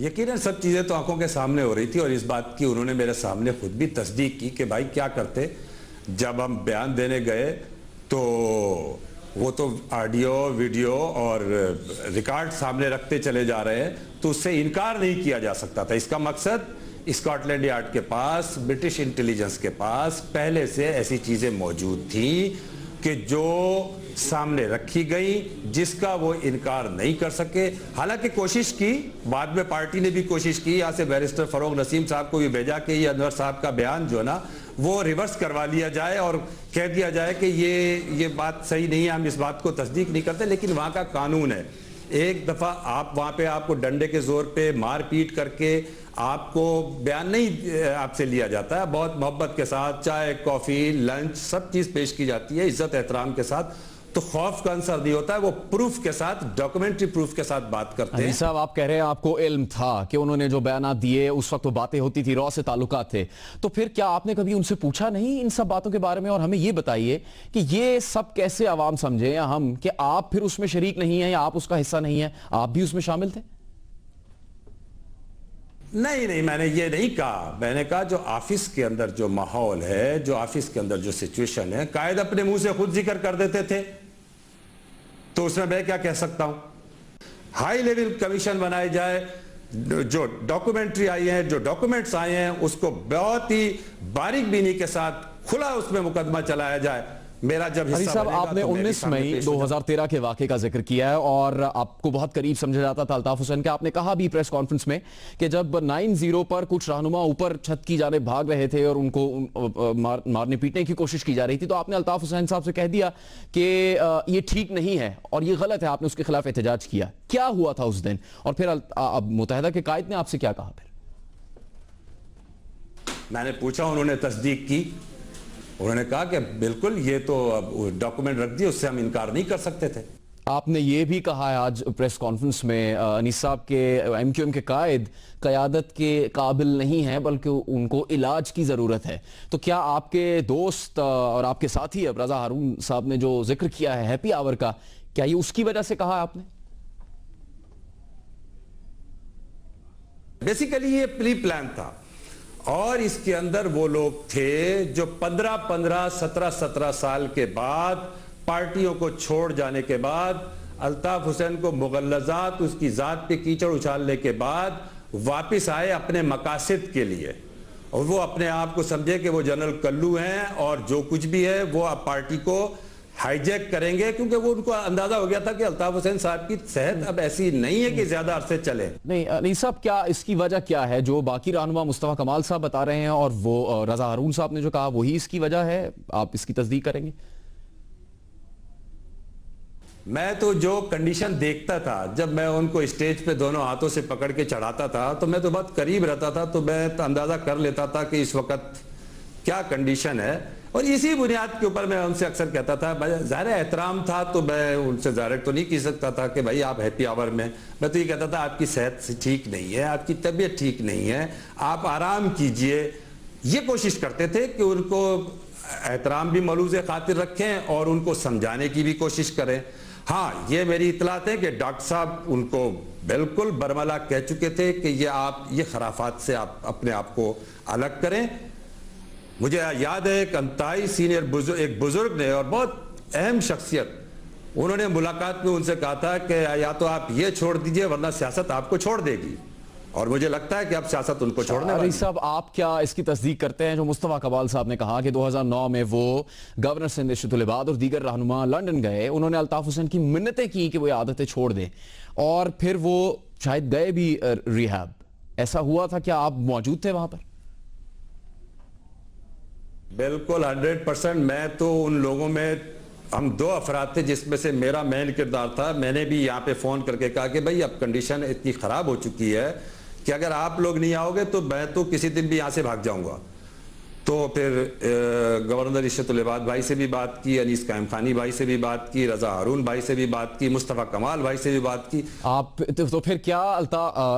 यकीनन सब चीजें तो आंखों के सामने हो रही थी और इस बात की उन्होंने मेरे सामने खुद भी तस्दीक की कि भाई क्या करते। जब हम बयान देने गए तो वो तो ऑडियो वीडियो और रिकॉर्ड सामने रखते चले जा रहे हैं, तो उससे इनकार नहीं किया जा सकता था। इसका मकसद स्कॉटलैंड यार्ड के पास, ब्रिटिश इंटेलिजेंस के पास पहले से ऐसी चीजें मौजूद थी कि जो सामने रखी गई, जिसका वो इनकार नहीं कर सके। हालांकि कोशिश की, बाद में पार्टी ने भी कोशिश की, यहाँ से बैरिस्टर फरोग नसीम साहब को भी भेजा कि ये अनवर साहब का बयान जो है ना वो रिवर्स करवा लिया जाए और कह दिया जाए कि ये बात सही नहीं है, हम इस बात को तस्दीक नहीं करते। लेकिन वहाँ का कानून है, एक दफा आप वहाँ पे आपको डंडे के जोर पे मार पीट करके आपको बयान नहीं आपसे लिया जाता है। बहुत मोहब्बत के साथ चाय, कॉफी, लंच सब चीज पेश की जाती है, इज्जत एहतराम के साथ। तो खौफ का अंसर नहीं होता है, वो प्रूफ के साथ, डॉक्यूमेंट्री प्रूफ के साथ बात करते हैं।
साहब, आप कह रहे हैं आपको इल्म था कि उन्होंने जो बयान दिए उस वक्त तो बातें होती थी, रॉ से ताल्लुकात थे, तो फिर क्या आपने कभी उनसे पूछा नहीं इन सब बातों के बारे में? और हमें ये बताइए कि ये सब कैसे आवाम समझे या हम, कि आप फिर उसमें शरीक नहीं है या आप उसका हिस्सा नहीं है, आप भी उसमें शामिल थे?
नहीं, मैंने ये नहीं कहा। मैंने कहा जो ऑफिस के अंदर जो माहौल है, जो ऑफिस के अंदर जो सिचुएशन है, कायद अपने मुंह से खुद जिक्र कर देते थे, तो उसमें मैं क्या कह सकता हूं। हाई लेवल कमीशन बनाए जाए, जो डॉक्यूमेंट्री आई है, जो डॉक्यूमेंट्स आए हैं, उसको बहुत ही बारीक बीनी के साथ खुला उसमें मुकदमा चलाया जाए। मेरा जब हिस्सा
साहब, आपने 19 मई 2013 के वाक़े का जिक्र किया है और आपको बहुत करीब समझा जाता था अल्ताफ हुसैन का। आपने कहा भी प्रेस कॉन्फ्रेंस में कि जब 9-0 पर कुछ रहनुमा ऊपर छत की जाने भाग रहे थे और उनको मारने पीटने की कोशिश की जा रही थी, तो आपने अल्ताफ हुसैन साहब से कह दिया कि ये ठीक नहीं है और ये गलत है, आपने उसके खिलाफ एहतजाज किया। क्या हुआ था उस दिन? और फिर अब मुत्तहिदा के कायद ने आपसे क्या कहा? फिर
मैंने पूछा, उन्होंने तस्दीक की, उन्होंने कहा कि बिल्कुल ये तो डॉक्यूमेंट रख दिए, उससे हम इनकार नहीं कर सकते थे।
आपने ये भी कहा है आज प्रेस कॉन्फ्रेंस में अनीस साहब के एमक्यूएम के कायद क़यादत के काबिल नहीं है बल्कि उनको इलाज की ज़रूरत है। तो क्या आपके दोस्त और आपके साथी अब रज़ा हारून साहब ने जो जिक्र किया है हैप्पी आवर का, क्या ये उसकी वजह से कहा आपने?
बेसिकली ये प्री प्लान था और इसके अंदर वो लोग थे जो 15-15, 17-17 साल के बाद पार्टियों को छोड़ जाने के बाद अल्ताफ हुसैन को मुगल्लजात, उसकी जात पे कीचड़ उछालने के बाद वापस आए अपने मकासद के लिए, और वो अपने आप को समझे कि वो जनरल कल्लू हैं और जो कुछ भी है वो अब पार्टी को हाईजैक करेंगे, क्योंकि वो उनको अंदाजा हो गया था कि अल्ताफ हुसैन साहब की सेहत अब ऐसी नहीं है कि ज्यादा अरसे चले।
नहीं साहब, क्या इसकी वजह क्या है? जो बाकी रहनुमा मुस्तफा कमाल साहब बता रहे हैं और वो रजा हारून साहब ने जो कहा वही इसकी वजह है, आप इसकी तस्दीक करेंगे?
मैं तो जो कंडीशन देखता था जब मैं उनको स्टेज पे दोनों हाथों से पकड़ के चढ़ाता था, तो मैं तो बहुत करीब रहता था, तो मैं तो अंदाजा कर लेता था कि इस वक्त क्या कंडीशन है, और इसी बुनियाद के ऊपर मैं उनसे अक्सर कहता था, ज़ाहिर एहतराम था तो मैं उनसे डायरेक्ट तो नहीं कह सकता था कि भाई आप हैप्पी आवर में, मैं तो ये कहता था आपकी सेहत ठीक नहीं है, आपकी तबीयत ठीक नहीं है, आप आराम कीजिए। ये कोशिश करते थे कि उनको एहतराम भी मलूज़ खातिर रखें और उनको समझाने की भी कोशिश करें। हाँ, ये मेरी इतलात है कि डॉक्टर साहब उनको बिल्कुल बरमला कह चुके थे कि ये खराफात से आप अपने आप को अलग करें। मुझे याद है एक अंतहाई सीनियर एक बुजुर्ग ने और बहुत अहम शख्सियत, उन्होंने मुलाकात में उनसे कहा था कि या तो आप ये छोड़ दीजिए वरना सियासत आपको छोड़ देगी, और मुझे लगता है कि अब सियासत उनको छोड़ने वाली है।
साहब, आप क्या इसकी तस्दीक करते हैं जो मुस्तफा कमाल साहब ने कहा कि 2009 में वो गवर्नर सिंध इश्रतुल इबाद और दीगर रहनुमा लंदन गए, उन्होंने अल्ताफ हुसैन की मिन्नतें की कि वो ये आदतें छोड़ दें, और फिर वो शायद गए भी रिहैब? ऐसा हुआ था? क्या आप मौजूद थे वहां पर?
बिल्कुल 100%। मैं तो उन लोगों में, हम 2 अफराद थे जिसमें से मेरा मेन किरदार था। मैंने भी यहाँ पे फ़ोन करके कहा कि भाई अब कंडीशन इतनी ख़राब हो चुकी है कि अगर आप लोग नहीं आओगे तो मैं तो किसी दिन भी यहाँ से भाग जाऊँगा। तो फिर गवर्नर इश्रतुल इबाद भाई से भी बात की, अनीस कायम खानी भाई से भी बात की, रजा हारून भाई से भी बात की, मुस्तफ़ा कमाल भाई से भी बात की।
आप तो फिर क्या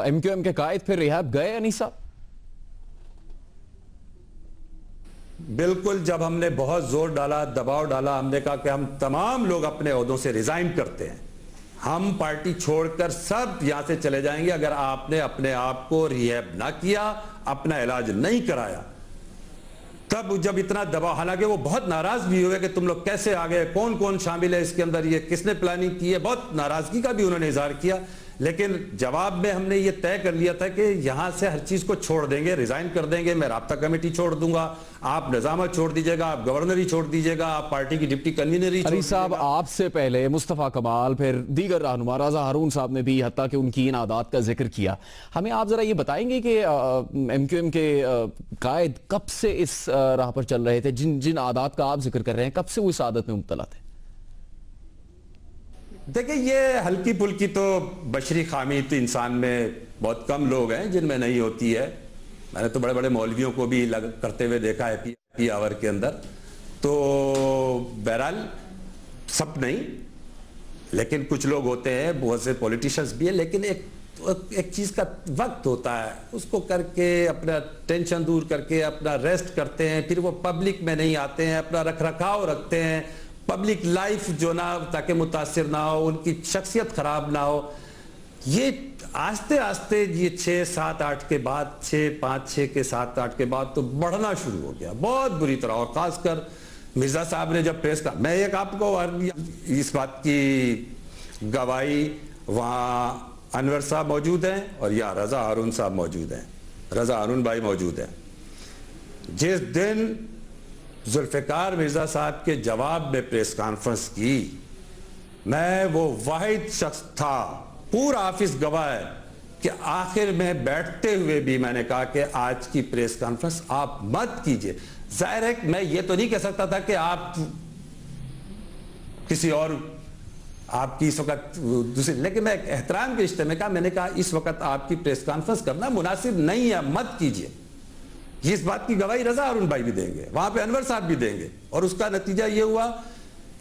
MQM के कायद फिर रिहैब गए अनीस साहब?
बिल्कुल, जब हमने बहुत जोर डाला, दबाव डाला, हमने कहा कि हम तमाम लोग अपने ओहदों से रिजाइन करते हैं, हम पार्टी छोड़कर सब यहां से चले जाएंगे अगर आपने अपने आप को रिहैब ना किया, अपना इलाज नहीं कराया। तब जब इतना दबाव, हालांकि वो बहुत नाराज भी हुए कि तुम लोग कैसे आ गए, कौन कौन शामिल है इसके अंदर, ये किसने प्लानिंग की है, बहुत नाराजगी का भी उन्होंने इजहार किया। लेकिन जवाब में हमने ये तय कर लिया था कि यहां से हर चीज को छोड़ देंगे, रिजाइन कर देंगे। मैं राब्ता कमेटी छोड़ दूंगा, आप निजामत छोड़ दीजिएगा, आप गवर्नर ही छोड़ दीजिएगा, आप पार्टी की डिप्टी कन्वीनर ही छोड़ दीजिएगा।
साहब, आपसे पहले मुस्तफा कमाल, फिर दीगर रहनुमा, रजा हारून साहब ने भी हत्ता कि उनकी इन आदात का जिक्र किया। हमें आप जरा ये बताएंगे कि MQM के कायद कब से इस राह पर चल रहे थे? जिन आदात का आप जिक्र कर रहे हैं, कब से वो इस आदत में मुब्तला थे?
देखिए, ये हल्की फुल्की तो बशरी खामी तो इंसान में बहुत कम लोग हैं जिनमें नहीं होती है। मैंने तो बड़े बड़े मौलवियों को भी करते हुए देखा है हैप्पी आवर के अंदर। तो बहरहाल सब नहीं, लेकिन कुछ लोग होते हैं, बहुत से पॉलिटिशियंस भी है, लेकिन एक चीज का वक्त होता है, उसको करके अपना टेंशन दूर करके अपना रेस्ट करते हैं, फिर वो पब्लिक में नहीं आते हैं, अपना रख रखाव रखते हैं, पब्लिक लाइफ जो ना ताकि मुतासिर ना हो, उनकी शख्सियत खराब ना हो। ये आस्ते आस्ते ये 6, 7, 8 के बाद, 5, 6 के 7, 8 के बाद तो बढ़ना शुरू हो गया बहुत बुरी तरह। और खासकर मिर्जा साहब ने जब प्रेस का, मैं एक आपको इस बात की गवाही, वहाँ अनवर साहब मौजूद हैं और या रजा हारून साहब मौजूद हैं, रजा हारून भाई मौजूद हैं। जिस दिन जुल्फिकार मिर्जा साहब के जवाब में प्रेस कॉन्फ्रेंस की, मैं वो वाहिद शख्स था, पूरा ऑफिस गवाह है कि आखिर में बैठते हुए भी मैंने कहा कि आज की प्रेस कॉन्फ्रेंस आप मत कीजिए। जाहिर है मैं ये तो नहीं कह सकता था कि आप किसी और आपकी इस वक्त दूसरी, लेकिन मैं एहतराम के रिश्ते में कहा, मैंने कहा इस वक्त आपकी प्रेस कॉन्फ्रेंस करना मुनासिब नहीं है, मत कीजिए। इस बात की गवाही रजा हारून भाई भी देंगे, वहां पे अनवर साहब भी देंगे। और उसका नतीजा ये हुआ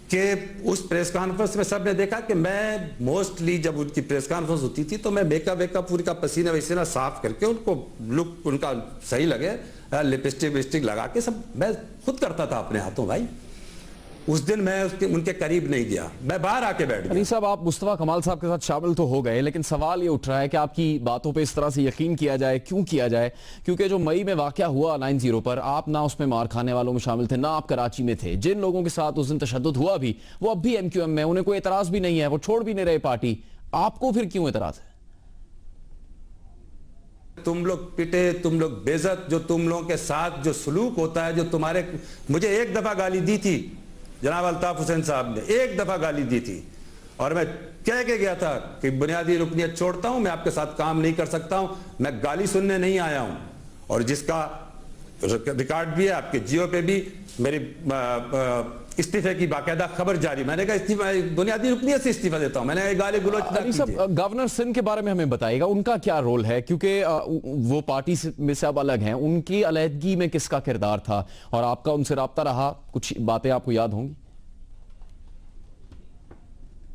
कि उस प्रेस कॉन्फ्रेंस में सब ने देखा कि मैं मोस्टली जब उनकी प्रेस कॉन्फ्रेंस होती थी तो मैं मेकअप वेकअप पूरी का पसीना वसीना साफ करके उनको लुक उनका सही लगे, लिपस्टिक विस्टिक लगा के सब मैं खुद करता था अपने हाथों भाई। उस दिन मैं उनके करीब नहीं गया, मैं बाहर आके बैठ गया।
अली साहब, आप मुस्तफा कमाल साहब के साथ शामिल तो हो गए, लेकिन सवाल ये उठ रहा है कि आपकी बातों पे इस तरह से यकीन किया जाए, क्यों किया जाए? क्योंकि जो मई में वाकया हुआ 9/0 पर, आप ना उसमें मार खाने वालों में शामिल थे, ना आप कराची में थे। जिन लोगों के साथ उस दिन तशद्दुद हुआ भी, वो अब भी MQM में, उन्हें कोई एतराज भी नहीं है, वो छोड़ भी नहीं रहे पार्टी। आपको फिर क्यों एतराज है?
तुम लोग पिटे, तुम लोग बेइज्जत, जो तुम लोगों के साथ जो सलूक होता है, जो तुम्हारे, मुझे एक दफा गाली दी थी जनाब अल्ताफ हुसैन साहब ने, एक दफा गाली दी थी और मैं कह के गया था कि बुनियादी रुकनियत छोड़ता हूं, मैं आपके साथ काम नहीं कर सकता हूं, मैं गाली सुनने नहीं आया हूं। और जिसका रिकॉर्ड भी है, आपके जियो पे भी मेरी इस्तीफे की बाकायदा खबर जारी, मैंने कहा इस्तीफा बुनियादी रुकनियत से इस्तीफा देता हूं, मैंने गाली गलौज।
गवर्नर सिंध के बारे में हमें बताइएगा, उनका क्या रोल है? क्योंकि वो पार्टी में से अब अलग हैं, उनकी अलहदगी में किसका किरदार था और आपका उनसे राब्ता रहा? कुछ बातें आपको याद होंगी।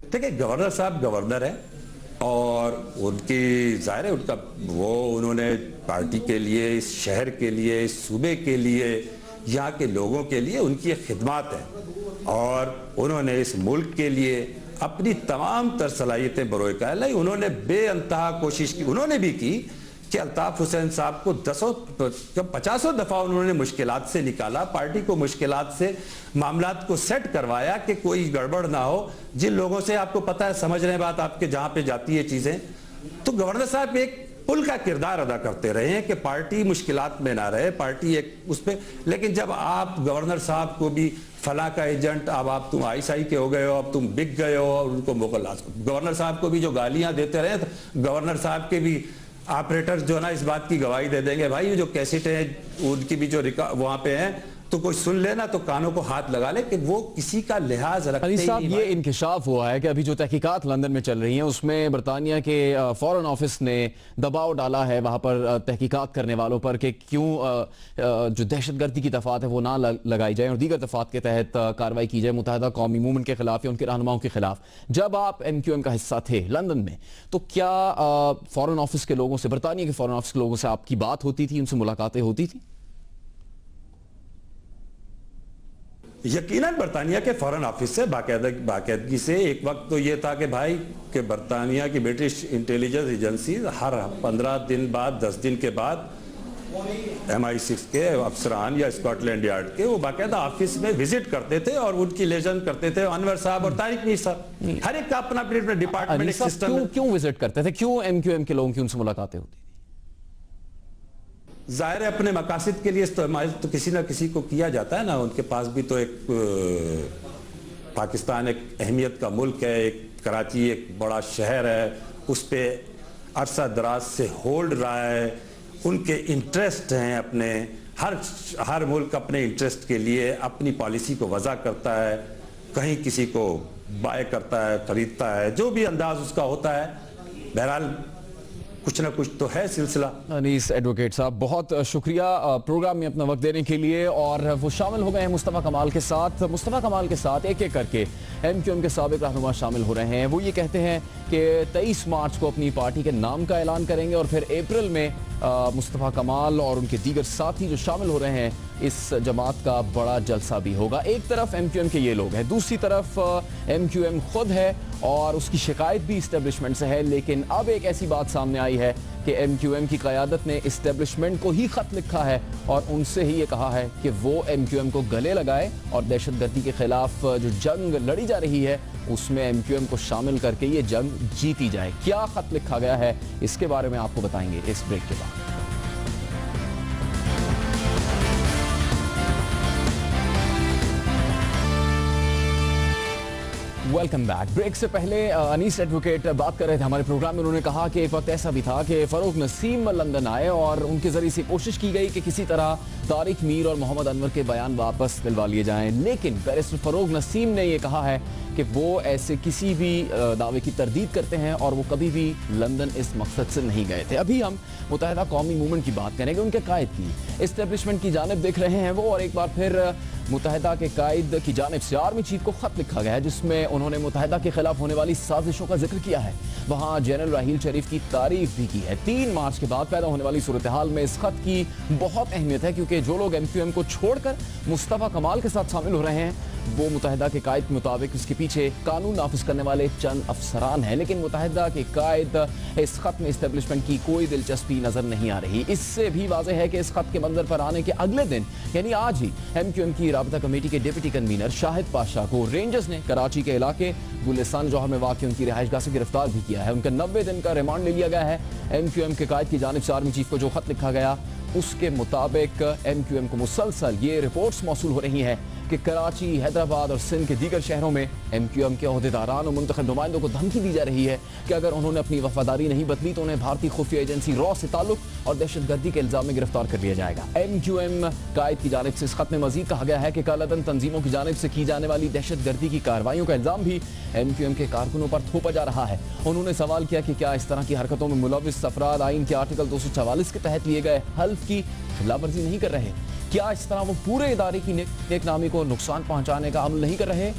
देखिए, गवर्नर साहब गवर्नर है और उनकी जाहिर है उनका वो, उन्होंने पार्टी के लिए, इस शहर के लिए, इस सूबे के लिए, यहाँ के लोगों के लिए उनकी खिदमत है और उन्होंने इस मुल्क के लिए अपनी तमाम तर सलाहियतें बरोए कारी लाई। उन्होंने बेअंतहा कोशिश की, उन्होंने भी की कि अल्ताफ हुसैन साहब को 50 दफा उन्होंने मुश्किलात से निकाला, पार्टी को मुश्किलात से मामलात को सेट करवाया कि कोई गड़बड़ ना हो। जिन लोगों से आपको पता है, समझ रहे हैं बात आपके, जहां पे जाती है चीजें, तो गवर्नर साहब एक पुल का किरदार अदा करते रहे हैं कि पार्टी मुश्किलात में ना रहे, पार्टी एक उस पे। लेकिन जब आप गवर्नर साहब को भी फला का एजेंट, अब तुम ISI के हो गए हो, अब तुम बिक गए हो और उनको मोकलास, गवर्नर साहब को भी जो गालियां देते रहे, गवर्नर साहब के भी ऑपरेटर्स जो ना इस बात की गवाही दे देंगे, भाई ये जो कैसेट है उनकी भी जो वहां पे है, तो कोई सुन लेना तो कानों को हाथ लगा ले कि वो किसी का लिहाज रखते ही नहीं।
साहब, ये इंकिशाफ हुआ है कि अभी जो तहकीकात लंदन में चल रही हैं उसमें बरतानिया के फॉरेन ऑफिस ने दबाव डाला है वहां पर तहकीकात करने वालों पर कि क्यों जो दहशतगर्दी की दफात है वो ना लगाई जाए और दीगर दफात के तहत कार्रवाई की जाए मुत्तहिदा कौमी मूवमेंट के खिलाफ या उनके रहनुमाओं के खिलाफ। जब आप MQM का हिस्सा थे लंदन में, तो क्या फॉरेन ऑफिस के लोगों से, बरतानिया के फॉरेन ऑफिस के लोगों से आपकी बात होती थी, उनसे मुलाकातें होती थी?
यकीनन बरतानिया के फॉरेन ऑफिस से बाकायदगी से। एक वक्त तो ये था कि भाई कि बरतानिया की ब्रिटिश इंटेलिजेंस एजेंसी हर 15 दिन बाद, 10 दिन के बाद MI6 के अफसरान या स्कॉटलैंड यार्ड के वो बाकायदा ऑफिस में विजिट करते थे और उनकी लेजन करते थे। अनवर साहब और तारिक मीर साहब, हर एक का अपना डिपार्टमेंट सिस्टम।
क्यों विजिट करते थे? क्यों MQM के लोगों की उनसे मुलाकातें होती?
जाहिर है अपने मकासद के लिए इस्तेमाल तो किसी ना किसी को किया जाता है ना। उनके पास भी तो एक पाकिस्तान एक अहमियत का मुल्क है, एक कराची एक बड़ा शहर है, उस पर अरसा दराज से होल्ड रहा है, उनके इंटरेस्ट हैं अपने, हर मुल्क अपने इंटरेस्ट के लिए अपनी पॉलिसी को वज़ा करता है, कहीं किसी को बाय करता है, खरीदता है, जो भी अंदाज उसका होता है। बहरहाल कुछ ना कुछ तो है सिलसिला।
अनीस एडवोकेट साहब, बहुत शुक्रिया प्रोग्राम में अपना वक्त देने के लिए। और वो शामिल हो गए हैं मुस्तफा कमाल के साथ। मुस्तफा कमाल के साथ एक एक करके MQM के साबिक रहनुमा शामिल हो रहे हैं। वो ये कहते हैं कि 23 मार्च को अपनी पार्टी के नाम का ऐलान करेंगे और फिर अप्रैल में मुस्तफा कमाल और उनके दीगर साथी जो शामिल हो रहे हैं इस जमात का बड़ा जलसा भी होगा। एक तरफ MQM के ये लोग हैं, दूसरी तरफ MQM खुद है और उसकी शिकायत भी इस्टेब्लिशमेंट से है। लेकिन अब एक ऐसी बात सामने आई है कि MQM की क़यादत ने इस्टेब्लिशमेंट को ही ख़त लिखा है और उनसे ही ये कहा है कि वो MQM को गले लगाए और दहशतगर्दी के खिलाफ जो जंग लड़ी जा रही है उसमें MQM को शामिल करके ये जंग जीती जाए। क्या ख़त लिखा गया है, इसके बारे में आपको बताएंगे इस ब्रेक के बाद। Welcome back. ब्रेक से पहले अनीस एडवोकेट बात कर रहे थे हमारे प्रोग्राम में। उन्होंने कहा कि एक वक्त ऐसा भी था कि फ़रूक नसीम लंदन आए और उनके ज़रिए से कोशिश की गई कि किसी तरह तारिक मीर और मोहम्मद अनवर के बयान वापस दिलवा लिए जाएं। लेकिन बैरिस्टर फ़रूक नसीम ने यह कहा है कि वो ऐसे किसी भी दावे की तरदीद करते हैं और वो कभी भी लंदन इस मकसद से नहीं गए थे। अभी हम मुत्तहिदा कौमी मूवमेंट की बात करेंगे, उनके कायद की। इस्टेब्लिशमेंट की जानिब देख रहे हैं वो, और एक बार फिर मुत्तहिदा के कायद की जानिब से आर्मी चीफ को खत लिखा गया है जिसमें उन्होंने मुत्तहिदा के खिलाफ होने वाली साजिशों का जिक्र किया है। वहाँ जनरल राहील शरीफ की तारीफ भी की है। 3 मार्च के बाद पैदा होने वाली सूरत हाल में इस खत की बहुत अहमियत है, क्योंकि जो लोग MQM को छोड़कर मुस्तफा कमाल के साथ शामिल हो रहे हैं वो मुत्तहिदा के कायद के मुताबिक उसके पीछे कानून नाफिज करने वाले चंद अफसरान हैं, लेकिन मुत्तहिदा के कायद इस खत में इस्टेब्लिशमेंट की कोई दिलचस्पी नजर नहीं आ रही। इससे भी वाज़ेह है कि इस खत के मंजर पर आने के अगले दिन यानी आज ही MQM की राबता कमेटी के डिप्टी कन्वीनर शाहिद पाशा को रेंजर्स ने कराची के इलाके गुलिस्तान जौहर में वाक़ उनकी रिहाइशगाह से गिरफ्तार भी किया है। उनका 90 दिन का रिमांड ले लिया गया है। MQM के कायद की जानिब से आर्मी चीफ को जो खत लिखा गया उसके मुताबिक MQM को मुसलसल ये रिपोर्ट्स मौसूल हो रही हैं कि कराची, हैदराबाद और सिंध के दीगर शहरों में MQM के ओहदेदारान और मुंतखब नुमाइंदों को धमकी दी जा रही है कि अगर उन्होंने अपनी वफादारी नहीं बदली तो उन्हें भारतीय खुफिया एजेंसी रॉ से ताल्लुक और दहशतगर्दी के इल्जाम में गिरफ्तार कर लिया जाएगा। MQM कायद की जानिब से इस खत में मजीद कहा गया है कि कालाधन तंजीमों की जानिब से की जाने वाली दहशतगर्दी की कार्रवाइयों का इल्जाम भी MQM के कारकुनों पर थोपा जा रहा है। उन्होंने सवाल किया कि क्या इस तरह की हरकतों में मुलविस अफराद आइन के आर्टिकल 244 के तहत लिए गए हल्फ की खिलाफवर्जी नहीं कर रहे, क्या इस तरह वो पूरे इदारे की नेकनामी को नुकसान पहुंचाने का अमल नहीं कर रहे।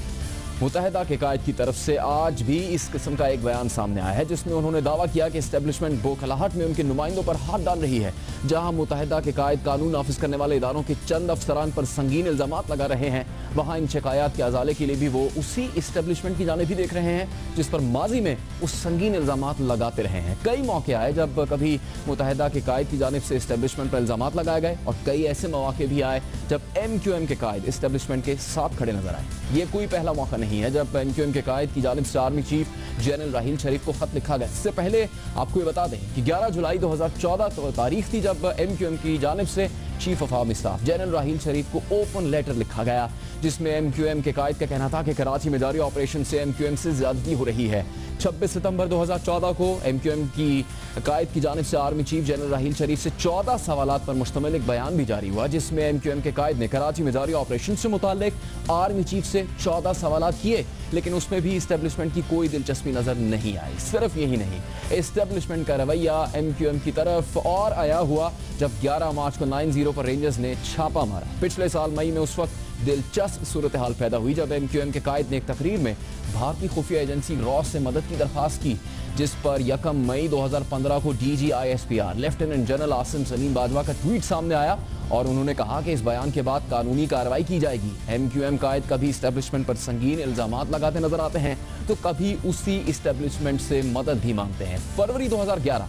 मुत्तहिदा के कायद की तरफ से आज भी इस किस्म का एक बयान सामने आया है जिसमें उन्होंने दावा किया कि इस्टेब्लिशमेंट बौखलाहट में उनके नुमाइंदों पर हाथ डाल रही है। जहां मुत्तहिदा के कायद कानून नाफिज करने वाले इदारों के चंद अफसरान पर संगीन इल्जामात लगा रहे हैं, वहां इन शिकायत के अजाले के लिए भी वो उसी इस्टेब्लिशमेंट की जानिब भी देख रहे हैं जिस पर माजी में वो संगीन इल्जामात लगाते रहे हैं। कई मौके आए जब कभी मुत्तहिदा के कायद की जानिब से इस्टेब्लिशमेंट पर इल्जामात लगाए गए और कई ऐसे मौके भी आए जब MQM के कायद इस्टेब्लिशमेंट के साथ खड़े नजर आए। ये कोई पहला मौका नहीं है जब MQM के कायद की जानिब से army chief general Raheel Sharif को खत लिखा गया। इससे पहले आपको ये बता दें कि 11 जुलाई 2014 तारीख थी जब MQM की जानिब से chief of army staff general Raheel Sharif को ओपन लेटर लिखा गया जिसमें MQM के कायद का कहना था कि कराची में जारी ऑपरेशन से MQM से ज्यादती हो रही है। 26 सितंबर 2014 को MQM की कायद की जानिब से आर्मी चीफ जनरल राहील शरीफ से 14 सवालात पर मुश्तमिल एक बयान भी जारी हुआ जिसमें MQM के कायद ने कराची में जारी ऑपरेशन से मुताल्लिक आर्मी चीफ से 14 सवालात किए, लेकिन उसमें भी इस्टेब्लिशमेंट की कोई दिलचस्पी नजर नहीं आई। सिर्फ यही नहीं, इस्टेब्लिशमेंट का रवैया MQM की तरफ और आया हुआ जब 11 मार्च को 90 पर रेंजर्स ने छापा मारा। पिछले साल मई में उस वक्त दिलचस्प सूरत हाल पैदा हुई जब MQM के कायद ने एक तकरीर में भारतीय खुफिया एजेंसी रॉ से मदद की दरख्वास्त की, जिस पर 1 मई 2015 को DG ISPR lieutenant general Asim Salim Bajwa का ट्वीट सामने आया और उन्होंने कहा कि इस बयान के बाद कानूनी कार्रवाई की जाएगी। MQM कायद कभी इस्टेब्लिशमेंट पर संगीन इल्जामात लगाते नजर आते हैं तो कभी उसी इस्टेब्लिशमेंट से मदद भी मांगते हैं। फरवरी 2011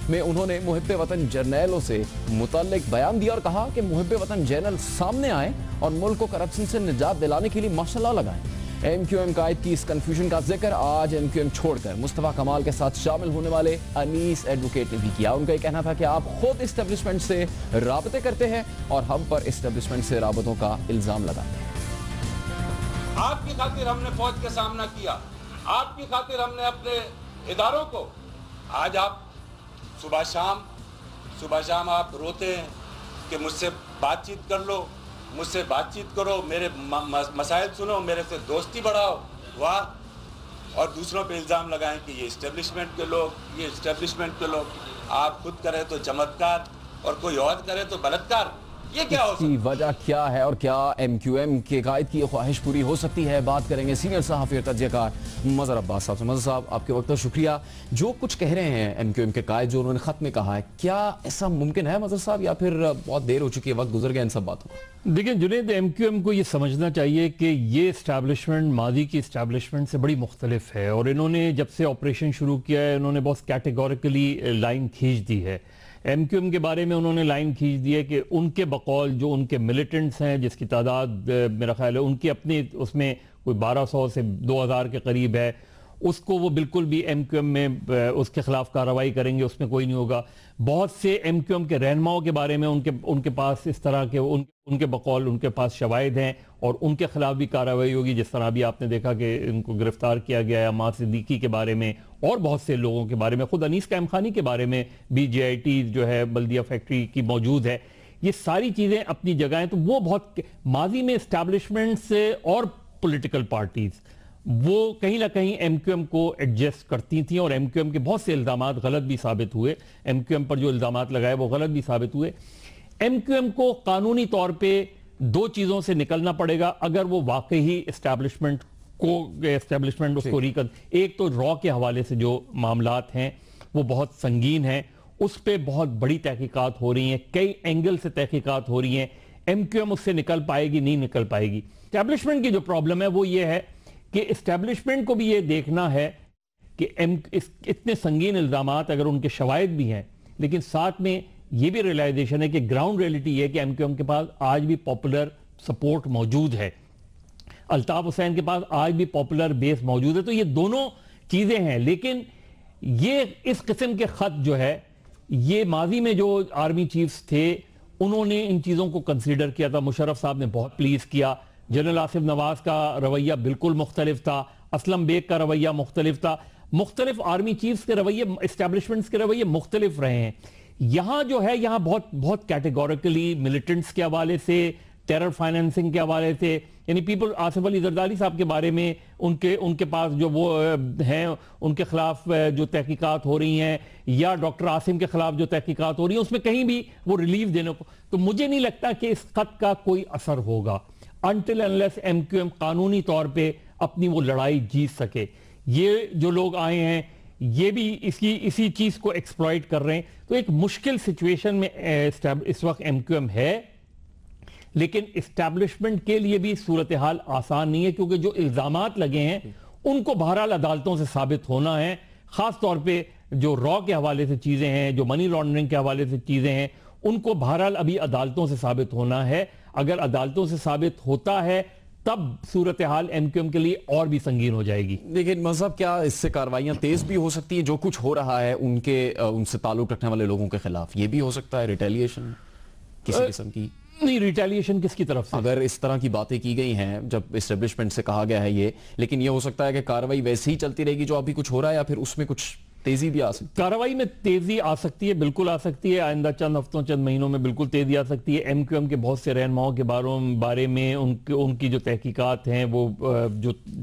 में उन्होंने मुहिब्बे वतन जर्नैलों से मुतल्लिक बयान दिया और कहा कि मुहिब्बे वतन जर्नल सामने आए और मुल्क को करप्शन से निजात दिलाने के लिए माशाल्लाह लगाएं। MQM कायद की इस कंफ्यूजन का जिक्र आज MQM छोड़कर मुस्तफा कमाल के साथ शामिल होने वाले अनीस एडवोकेट ने भी किया। उनका ये कहना था कि आप खुद इस्टेब्लिशमेंट से राबते करते हैं और हम पर इस्टेब्लिशमेंट से राबतों का इल्जाम लगाते हैं।
आपकी खातिर हमने फौज का सामना किया, आपकी खातिर हमने अपने इदारों को, आज आप सुबह शाम आप रोते हैं कि मुझसे बातचीत कर लो, मुझसे बातचीत करो, मेरे मसाइल सुनो, मेरे से दोस्ती बढ़ाओ, वाह, और दूसरों पे इल्ज़ाम लगाएं कि ये इस्टेब्लिशमेंट के लोग, ये इस्टेब्लिशमेंट के लोग। आप खुद करें तो चमत्कार और कोई और करे तो बलात्कार। ये क्या हो सकता है?
वजह क्या है और क्या MQM के कायद की ख्वाहिश पूरी हो सकती है, बात करेंगे सीनियर सहाफ़ी और तज्ज़ियाकार मज़हर अब्बास साहब से। मज़हर साहब, आपके वक्त का शुक्रिया। जो कुछ कह रहे हैं MQM के कायद, जो उन्होंने ख़त में कहा है, क्या ऐसा मुमकिन है मज़हर साहब, या फिर बहुत देर हो चुकी है, वक्त गुजर गया इन सब बातों का?
देखिए जुनैद, MQM को ये समझना चाहिए कि ये इस्टेब्लिशमेंट मादी की इस्टेब्लिशमेंट से बड़ी मुख्तलिफ है और इन्होंने जब से ऑपरेशन शुरू किया है इन्होंने बहुत कैटेगोरिकली लाइन खींच दी है। MQM के बारे में उन्होंने लाइन खींच दी है कि उनके बकौल जो उनके मिलिटेंट्स हैं, जिसकी तादाद मेरा ख्याल है उनकी अपनी उसमें कोई 1200 से 2000 के करीब है, उसको वो बिल्कुल भी MQM में उसके खिलाफ कार्रवाई करेंगे, उसमें कोई नहीं होगा। बहुत से MQM के रहनुमाओं के बारे में उनके पास इस तरह के उनके बकौल उनके पास शवाहिद हैं और उनके खिलाफ भी कार्रवाई होगी। जिस तरह भी आपने देखा कि इनको गिरफ्तार किया गया है अम्मार सिद्दीकी के बारे में और बहुत से लोगों के बारे में, खुद अनीस कैम खानी के बारे में भी JIT जो है बल्दिया फैक्ट्री की मौजूद है। ये सारी चीज़ें अपनी जगह हैं। तो वो बहुत माजी में इस्टेब्लिशमेंट से और पॉलिटिकल पार्टीज वो कहीं ना कहीं MQM को एडजस्ट करती थी और MQM के बहुत से इल्जामात गलत भी साबित हुए। MQM पर जो इल्जामात लगाए वो गलत भी साबित हुए। MQM को कानूनी तौर पे दो चीज़ों से निकलना पड़ेगा अगर वो वाकई ही इस्टेब्लिशमेंट उसको रिकन। एक तो रॉ के हवाले से जो मामलात हैं वो बहुत संगीन हैं, उस पर बहुत बड़ी तहकीकात हो रही हैं, कई एंगल से तहकीकात हो रही हैं। MQM उससे निकल पाएगी नहीं निकल पाएगी। एस्टैब्लिशमेंट की जो प्रॉब्लम है वो ये है कि एस्टैब्लिशमेंट को भी ये देखना है कि इतने संगीन इल्जामात अगर उनके शवाहिद भी हैं, लेकिन साथ में ये भी रियलाइजेशन है कि ग्राउंड रियलिटी है कि MQM के पास आज भी पॉपुलर सपोर्ट मौजूद है, अल्ताफ हुसैन के पास आज भी पॉपुलर बेस मौजूद है। तो ये दोनों चीजें हैं, लेकिन ये इस किस्म के खत जो है ये माजी में जो आर्मी चीफ्स थे उन्होंने इन चीजों को कंसीडर किया था। मुशर्रफ साहब ने बहुत प्लीज किया, जनरल आसिफ नवाज का रवैया बिल्कुल मुख्तलिफ था, असलम बेग का रवैया मुख्तलिफ था, मुख्तलिफ आर्मी चीफ्स के रवैये, एस्टैब्लिशमेंट्स के रवैये मुख्तलिफ रहे हैं। यहां जो है यहां बहुत कैटेगोरिकली मिलिटेंट्स के हवाले से, टेरर फाइनेंसिंग के हवाले से, यानी पीपल आसिफ अली जरदारी साहब के बारे में उनके पास जो वो हैं उनके खिलाफ जो तहकीकात हो रही हैं, या डॉक्टर आसिम के खिलाफ जो तहकीकात हो रही हैं, उसमें कहीं भी वो रिलीफ देने को, तो मुझे नहीं लगता कि इस खत का कोई असर होगा अनटिल अनलेस MQM कानूनी तौर पे अपनी वो लड़ाई जीत सके। ये जो लोग आए हैं ये भी इसी चीज को एक्सप्लॉइट कर रहे हैं। तो एक मुश्किल सिचुएशन में इस वक्त MQM है, लेकिन इस्टेब्लिशमेंट के लिए भी सूरत हाल आसान नहीं है, क्योंकि जो इल्जामात लगे हैं उनको बहरहाल अदालतों से साबित होना है। खास तौर पे जो रॉ के हवाले से चीजें हैं, जो मनी लॉन्ड्रिंग के हवाले से चीजें हैं, उनको बहरहाल अभी अदालतों से साबित होना है। अगर अदालतों से साबित होता है तब सूरत हाल MQM के लिए और भी संगीन हो जाएगी।
लेकिन मजहब क्या इससे कार्रवाइयां तेज भी हो सकती है? जो कुछ हो रहा है उनसे ताल्लुक रखने वाले लोगों के खिलाफ ये भी हो सकता है रिटेलिएशन किसी किस्म की?
नहीं, रिटेलिएशन किसकी तरफ से?
अगर इस तरह की बातें की गई हैं, जब एस्टेब्लिशमेंट से कहा गया है ये, लेकिन ये हो सकता है कि कार्रवाई वैसे ही चलती रहेगी जो अभी कुछ हो रहा है, या फिर उसमें कुछ तेजी भी आ सकती है?
कार्रवाई में तेजी आ सकती है, बिल्कुल आ सकती है। आइंदा चंद हफ्तों चंद महीनों में बिल्कुल तेजी आ सकती है। MQM के बहुत से रहनुमाओं के बारे में उनकी जो तहकीकात हैं, वो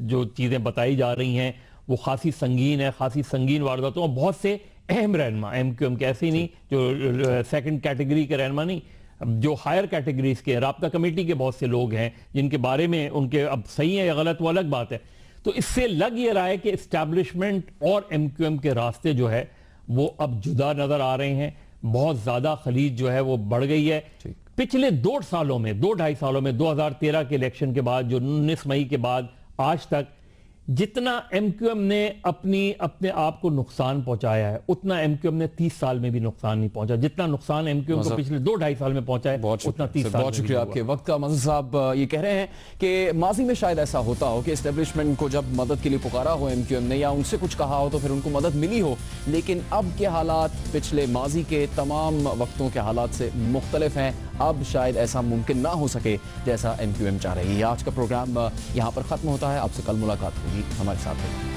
जो चीजें बताई जा रही हैं वो खासी संगीन है, खासी संगीन वारदातों, और बहुत से अहम रहनुमा MQM के, ऐसे ही नहीं जो सेकंड कैटेगरी के रहनुमा नहीं, जो हायर कैटेगरीज के राब्ता कमेटी के बहुत से लोग हैं जिनके बारे में उनके अब सही है या गलत वो अलग बात है। तो इससे लग ये रहा है कि एस्टैब्लिशमेंट और MQM के रास्ते जो है वो अब जुदा नजर आ रहे हैं। बहुत ज्यादा खलीज जो है वो बढ़ गई है पिछले 2-2.5 सालों में 2013 के इलेक्शन के बाद, जो 19 मई के बाद आज तक जितना MQM ने अपने आप को नुकसान पहुंचाया है, उतना MQM ने 30 साल में भी नुकसान नहीं पहुंचा। जितना नुकसान MQM को पिछले 2-2.5 साल में पहुंचा है, उतना 30 साल।
बहुत शुक्रिया आपके वक्त का। मज़हर साहब ये कह रहे हैं कि माजी में शायद ऐसा होता हो कि एस्टेब्लिशमेंट को जब मदद के लिए पुकारा हो MQM ने, या उनसे कुछ कहा हो तो फिर उनको मदद मिली हो, लेकिन अब के हालात पिछले माजी के तमाम वक्तों के हालात से मुख्तलिफ हैं। अब शायद ऐसा मुमकिन ना हो सके जैसा MQM चाह रही है। आज का प्रोग्राम यहाँ पर खत्म होता है। आपसे कल मुलाकात होगी, हमारे साथ रहिए।